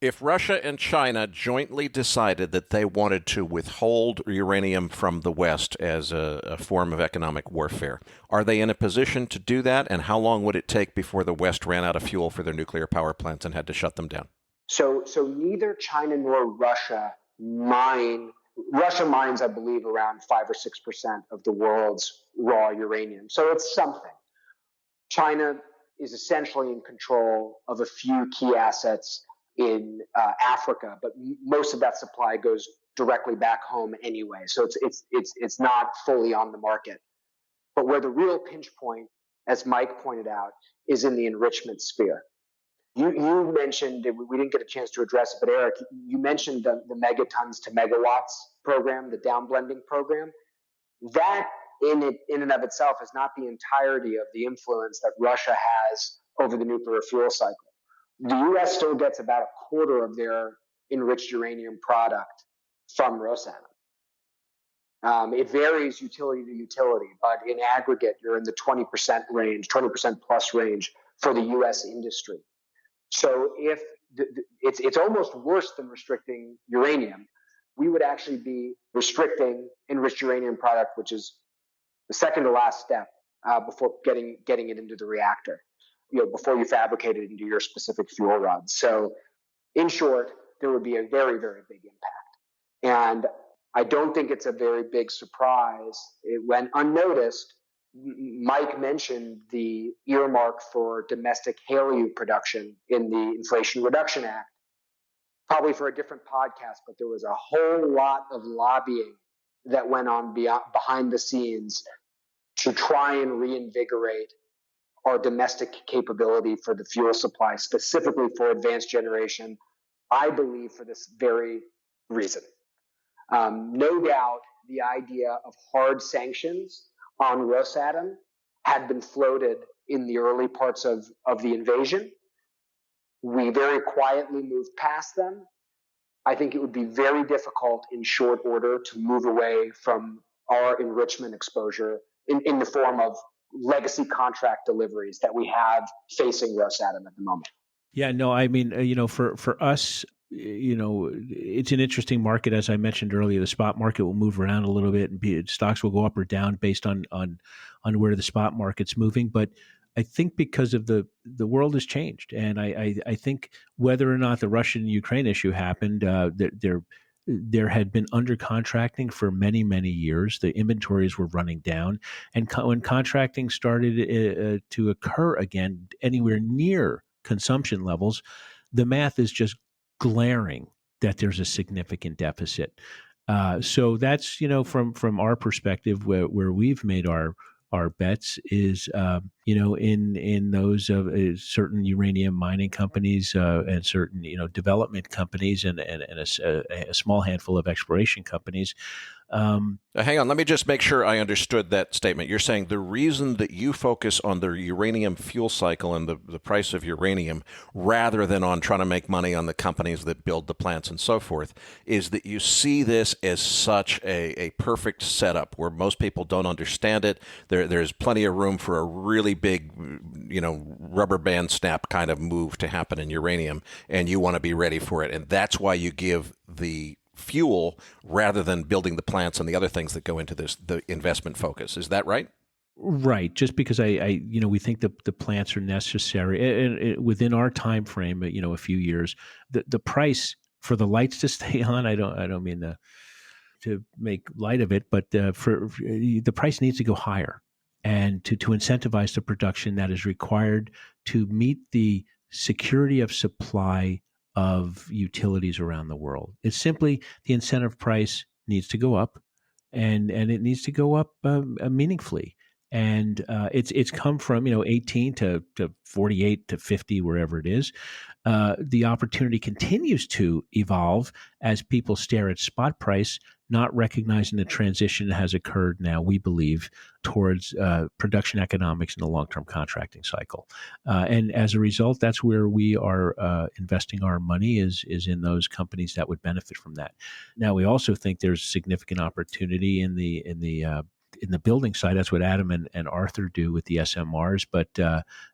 If Russia and China jointly decided that they wanted to withhold uranium from the West as a form of economic warfare, are they in a position to do that? And how long would it take before the West ran out of fuel for their nuclear power plants and had to shut them down? So neither China nor Russia mine. Russia mines, I believe, around 5 or 6% of the world's raw uranium. So it's something. China is essentially in control of a few key assets in Africa, but most of that supply goes directly back home anyway. So it's not fully on the market. But where the real pinch point, as Mike pointed out, is in the enrichment sphere. You mentioned, we didn't get a chance to address it, but Erik, you mentioned the megatons to megawatts program, the downblending program. That in and of itself is not the entirety of the influence that Russia has over the nuclear fuel cycle. The U.S. still gets about a quarter of their enriched uranium product from Rosatom. It varies utility to utility, but in aggregate, you're in the 20% range, 20% plus range for the U.S. industry. So if it's almost worse than restricting uranium, we would actually be restricting enriched uranium product, which is the second to last step before getting it into the reactor, before you fabricate it into your specific fuel rods. So in short, there would be a very, very big impact. And I don't think it's a very big surprise. It went unnoticed. Mike mentioned the earmark for domestic HALEU production in the Inflation Reduction Act, probably for a different podcast, but there was a whole lot of lobbying that went on behind the scenes to try and reinvigorate our domestic capability for the fuel supply, specifically for advanced generation, I believe for this very reason. No doubt the idea of hard sanctions on Rosatom had been floated in the early parts of the invasion. We very quietly moved past them. I think it would be very difficult in short order to move away from our enrichment exposure in the form of legacy contract deliveries that we have facing Rosatom at the moment. Yeah, no, I mean, for us, it's an interesting market. As I mentioned earlier, the spot market will move around a little bit, and stocks will go up or down based on where the spot market's moving. But I think because of the world has changed, and I think whether or not the Russian-Ukraine issue happened, there had been under contracting for many, many years. The inventories were running down, and when contracting started to occur again, anywhere near consumption levels, the math is just glaring that there's a significant deficit. So that's, from our perspective, where we've made our bets is, in those of certain uranium mining companies and certain, development companies and a small handful of exploration companies Hang on, let me just make sure I understood that statement. You're saying the reason that you focus on the uranium fuel cycle and the price of uranium rather than on trying to make money on the companies that build the plants and so forth is that you see this as such a perfect setup where most people don't understand it. There's plenty of room for a really big, rubber band snap kind of move to happen in uranium, and you want to be ready for it. And that's why you give the fuel rather than building the plants and the other things that go into this, the investment focus. Is that right? Right. Just because we think the plants are necessary and within our time frame, a few years, the price for the lights to stay on, I don't mean to make light of it, but for the price needs to go higher, and to incentivize the production that is required to meet the security of supply of utilities around the world. It's simply the incentive price needs to go up, and it needs to go up meaningfully. And it's come from 18 to 48 to 50, wherever it is. The opportunity continues to evolve as people stare at spot price, not recognizing the transition that has occurred now, we believe, towards production economics in the long-term contracting cycle. And as a result, that's where we are investing our money is in those companies that would benefit from that. Now, we also think there's significant opportunity in the building side. That's what Adam and Arthur do with the SMRs. But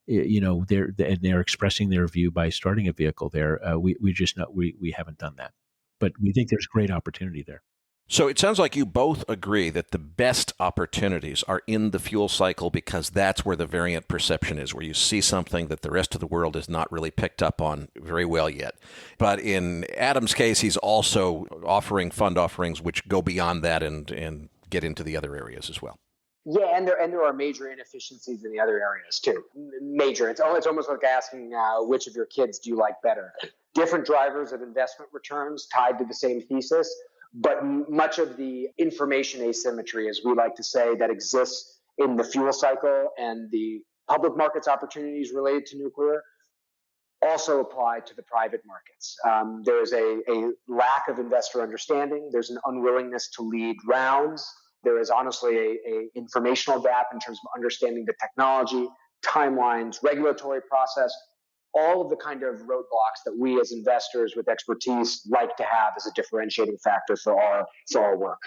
they're expressing their view by starting a vehicle there. We haven't done that, but we think there's great opportunity there. So it sounds like you both agree that the best opportunities are in the fuel cycle because that's where the variant perception is, where you see something that the rest of the world has not really picked up on very well yet. But in Adam's case, he's also offering fund offerings which go beyond that and get into the other areas as well. Yeah, and there are major inefficiencies in the other areas too. Major. It's almost like asking which of your kids do you like better. Different drivers of investment returns tied to the same thesis, but much of the information asymmetry, as we like to say, that exists in the fuel cycle and the public markets opportunities related to nuclear also apply to the private markets. There is a lack of investor understanding. There's an unwillingness to lead rounds. There is honestly a informational gap in terms of understanding the technology, timelines, regulatory process, all of the kind of roadblocks that we as investors with expertise like to have as a differentiating factor for our work.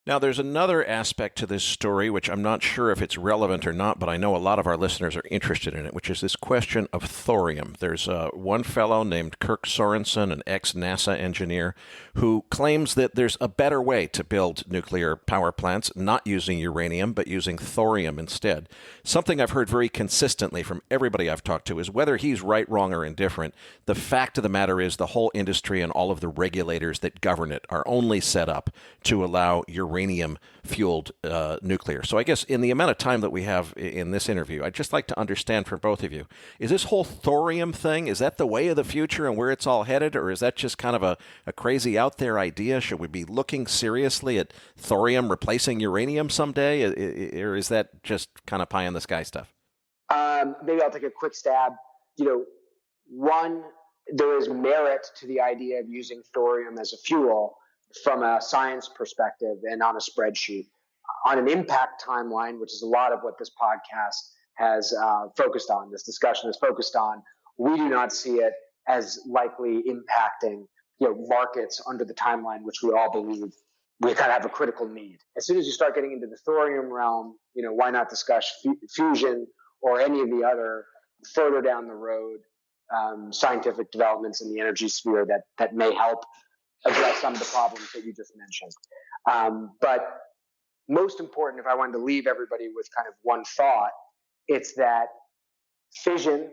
Now, there's another aspect to this story, which I'm not sure if it's relevant or not, but I know a lot of our listeners are interested in it, which is this question of thorium. There's one fellow named Kirk Sorensen, an ex-NASA engineer, who claims that there's a better way to build nuclear power plants, not using uranium, but using thorium instead. Something I've heard very consistently from everybody I've talked to is whether he's right, wrong, or indifferent, the fact of the matter is the whole industry and all of the regulators that govern it are only set up to allow uranium-fueled nuclear. So I guess in the amount of time that we have in this interview, I'd just like to understand from both of you, is this whole thorium thing, is that the way of the future and where it's all headed, or is that just kind of a crazy out there idea? Should we be looking seriously at thorium replacing uranium someday, or is that just kind of pie in the sky stuff? Maybe I'll take a quick stab. One, there is merit to the idea of using thorium as a fuel from a science perspective and on a spreadsheet. On an impact timeline, which is a lot of what this podcast has focused on, this discussion is focused on, we do not see it as likely impacting markets under the timeline, which we all believe we kind of have a critical need. As soon as you start getting into the thorium realm, why not discuss fusion or any of the other further down the road scientific developments in the energy sphere that may help address some of the problems that you just mentioned. But most important, if I wanted to leave everybody with kind of one thought, it's that fission,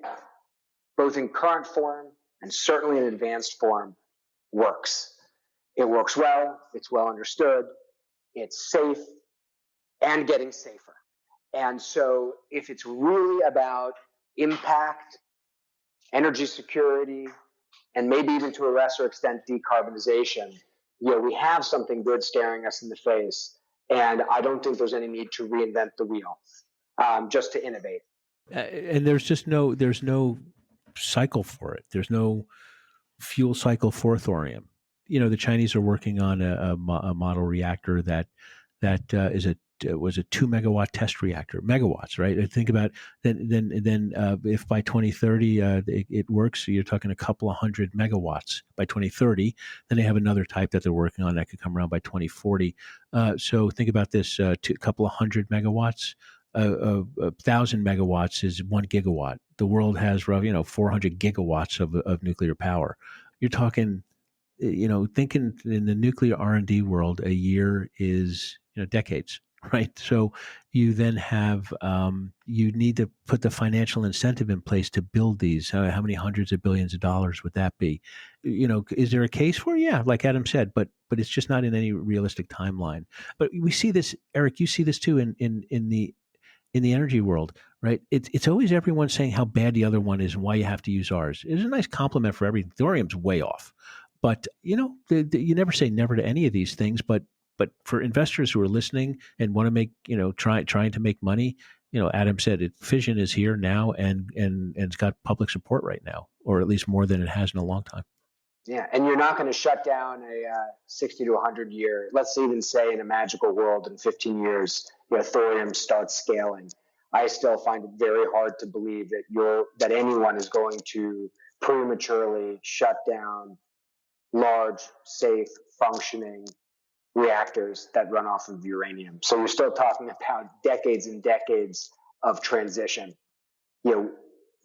both in current form and certainly in advanced form, works. It works well, it's well understood, it's safe, and getting safer. And so if it's really about impact, energy security, and maybe even to a lesser extent decarbonization, we have something good staring us in the face. And I don't think there's any need to reinvent the wheel, just to innovate. And there's no cycle for it. There's no fuel cycle for thorium. the Chinese are working on a model reactor that was a 2 megawatt test reactor, megawatts, right? Think about then if by 2030 it works, you're talking a couple of 100 megawatts by 2030. Then they have another type that they're working on that could come around by 2040. So think about this: a couple of 100 megawatts. 1,000 megawatts is 1 gigawatt. The world has 400 gigawatts of nuclear power. You're talking, thinking in the nuclear R&D world, a year is decades, right? So you then have you need to put the financial incentive in place to build these. How many hundreds of billions of dollars would that be? Is there a case for it? Yeah, like Adam said, but it's just not in any realistic timeline. But we see this, Eric. You see this too in the energy world, right? It's always everyone saying how bad the other one is and why you have to use ours. It's a nice compliment for everything. Thorium's way off, but you never say never to any of these things. But for investors who are listening and want to make trying to make money, Adam said fission is here now and it's got public support right now, or at least more than it has in a long time. Yeah, and you're not going to shut down a 60 to 100 year. Let's even say in a magical world in 15 years, thorium starts scaling. I still find it very hard to believe that anyone is going to prematurely shut down large, safe, functioning reactors that run off of uranium. So you're still talking about decades and decades of transition. Even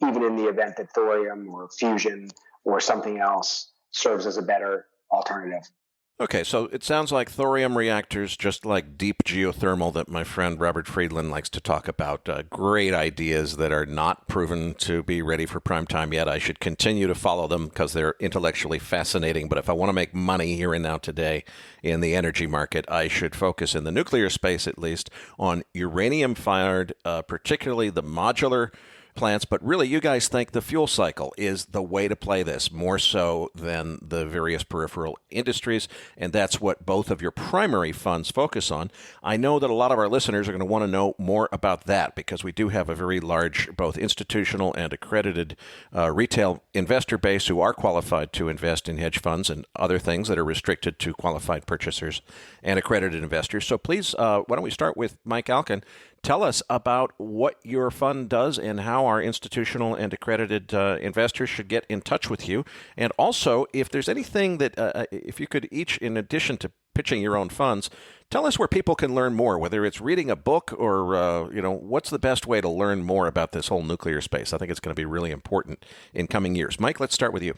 in the event that thorium or fusion or something else serves as a better alternative. Okay, so it sounds like thorium reactors, just like deep geothermal that my friend Robert Friedland likes to talk about, great ideas that are not proven to be ready for prime time yet. I should continue to follow them because they're intellectually fascinating. But if I want to make money here and now today in the energy market, I should focus in the nuclear space, at least, on uranium-fired, particularly the modular plants, but really you guys think the fuel cycle is the way to play this more so than the various peripheral industries, and that's what both of your primary funds focus on. I know that a lot of our listeners are going to want to know more about that because we do have a very large both institutional and accredited retail investor base who are qualified to invest in hedge funds and other things that are restricted to qualified purchasers and accredited investors. So please, why don't we start with Mike Alkin. Tell us about what your fund does and how our institutional and accredited investors should get in touch with you. And also, if there's anything that, if you could each, in addition to pitching your own funds, tell us where people can learn more, whether it's reading a book or, what's the best way to learn more about this whole nuclear space. I think it's going to be really important in coming years. Mike, let's start with you.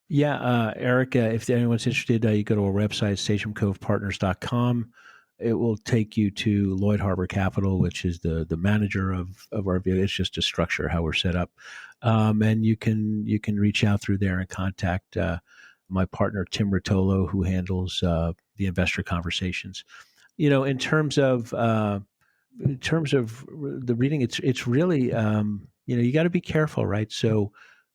Yeah, Eric, if anyone's interested, you go to our website, sachemcovepartners.com. It will take you to Lloyd Harbor Capital, which is the manager of our view. It's just a structure, how we're set up. And you can reach out through there and contact my partner, Tim Rotolo, who handles the investor conversations. In terms of the reading, it's really, you got to be careful, right? So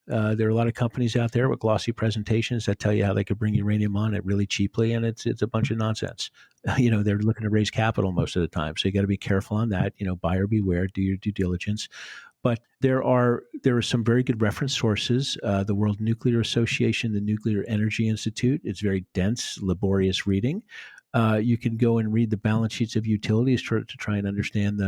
there are a lot of companies out there with glossy presentations that tell you how they could bring uranium on it really cheaply, and it's a bunch of nonsense. They're looking to raise capital most of the time, so you got to be careful on that. Buyer beware, do your due diligence. But there are some very good reference sources. The World Nuclear Association, the Nuclear Energy Institute. It's very dense, laborious reading. You can go and read the balance sheets of utilities to try and understand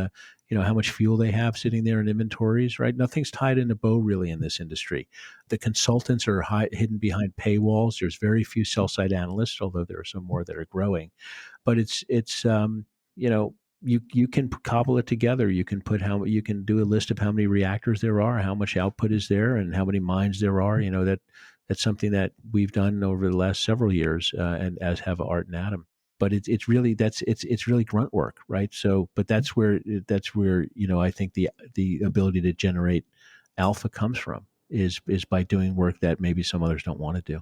how much fuel they have sitting there in inventories, right? Nothing's tied in a bow really in this industry. The consultants are hidden behind paywalls. There's very few sell-side analysts, although there are some more that are growing. But you can cobble it together. You can do a list of how many reactors there are, how much output is there, and how many mines there are. That's something that we've done over the last several years, and as have Art and Adam. But it's really grunt work, right? So, but that's where I think the ability to generate alpha comes from is by doing work that maybe some others don't want to do.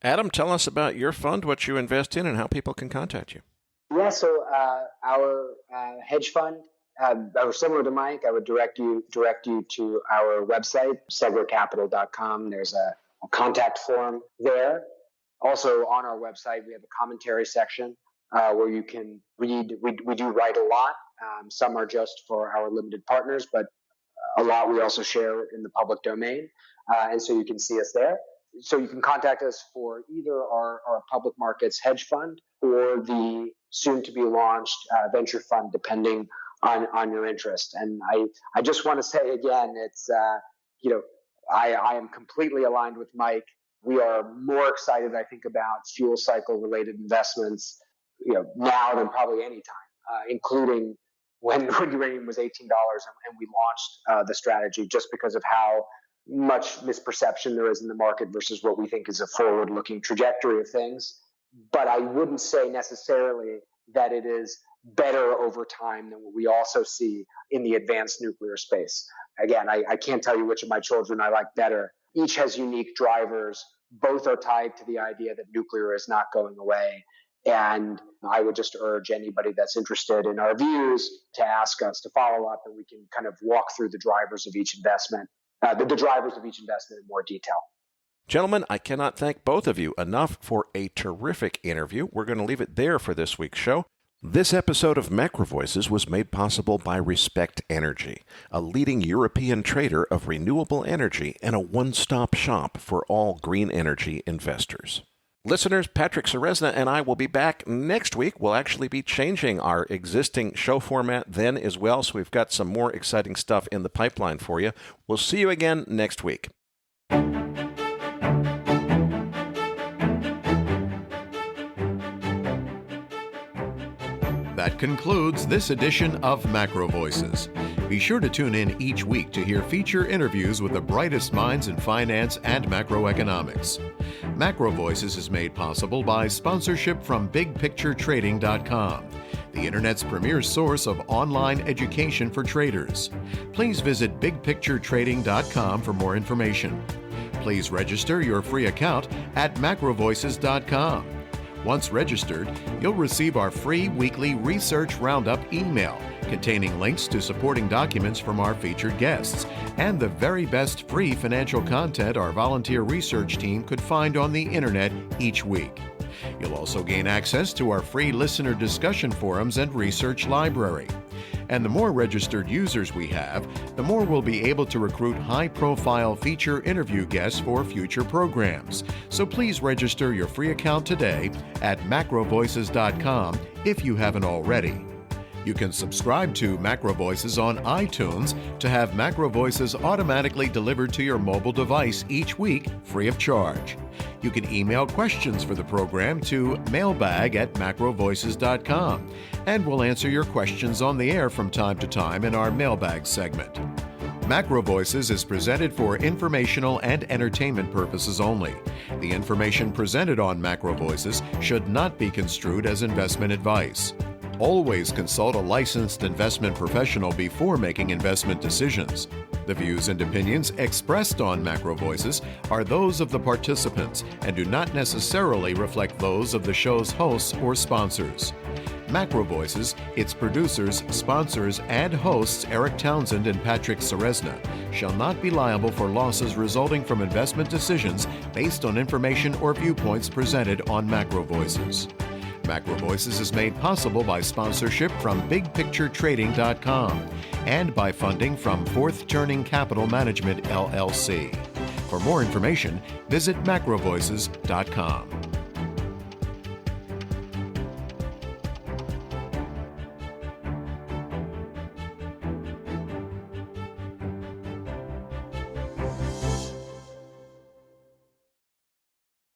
Adam, tell us about your fund, what you invest in, and how people can contact you. Yeah, so our hedge fund, similar to Mike, I would direct you to our website, segracapital.com. There's a contact form there. Also on our website, we have a commentary section where you can read. We do write a lot. Some are just for our limited partners, but a lot we also share in the public domain. And so you can see us there. So you can contact us for either our public markets hedge fund or the soon to be launched venture fund, depending on your interest. And I just want to say again, it's, I am completely aligned with Mike. We are more excited, I think, about fuel cycle related investments, now than probably any time, including when uranium was $18 and we launched the strategy, just because of how much misperception there is in the market versus what we think is a forward-looking trajectory of things. But I wouldn't say necessarily that it is better over time than what we also see in the advanced nuclear space. Again, I can't tell you which of my children I like better. Each has unique drivers. Both are tied to the idea that nuclear is not going away. And I would just urge anybody that's interested in our views to ask us to follow up, and we can kind of walk through the drivers of each investment. The drivers of each investment in more detail. Gentlemen, I cannot thank both of you enough for a terrific interview. We're going to leave it there for this week's show. This episode of MacroVoices was made possible by Respect Energy, a leading European trader of renewable energy and a one-stop shop for all green energy investors. Listeners, Patrick Ceresna and I will be back next week. We'll actually be changing our existing show format then as well, so we've got some more exciting stuff in the pipeline for you. We'll see you again next week. That concludes this edition of MacroVoices. Be sure to tune in each week to hear feature interviews with the brightest minds in finance and macroeconomics. MacroVoices is made possible by sponsorship from BigPictureTrading.com, the Internet's premier source of online education for traders. Please visit BigPictureTrading.com for more information. Please register your free account at MacroVoices.com. Once registered, you'll receive our free weekly Research Roundup email containing links to supporting documents from our featured guests and the very best free financial content our volunteer research team could find on the internet each week. You'll also gain access to our free listener discussion forums and research library. And the more registered users we have, the more we'll be able to recruit high-profile feature interview guests for future programs. So please register your free account today at macrovoices.com if you haven't already. You can subscribe to MacroVoices on iTunes to have MacroVoices automatically delivered to your mobile device each week free of charge. You can email questions for the program to mailbag@macrovoices.com, and we'll answer your questions on the air from time to time in our mailbag segment. MacroVoices is presented for informational and entertainment purposes only. The information presented on MacroVoices should not be construed as investment advice. Always consult a licensed investment professional before making investment decisions. The views and opinions expressed on MacroVoices are those of the participants and do not necessarily reflect those of the show's hosts or sponsors. MacroVoices, its producers, sponsors, and hosts Erik Townsend and Patrick Ceresna shall not be liable for losses resulting from investment decisions based on information or viewpoints presented on MacroVoices. MacroVoices is made possible by sponsorship from BigPictureTrading.com and by funding from Fourth Turning Capital Management, LLC. For more information, visit MacroVoices.com.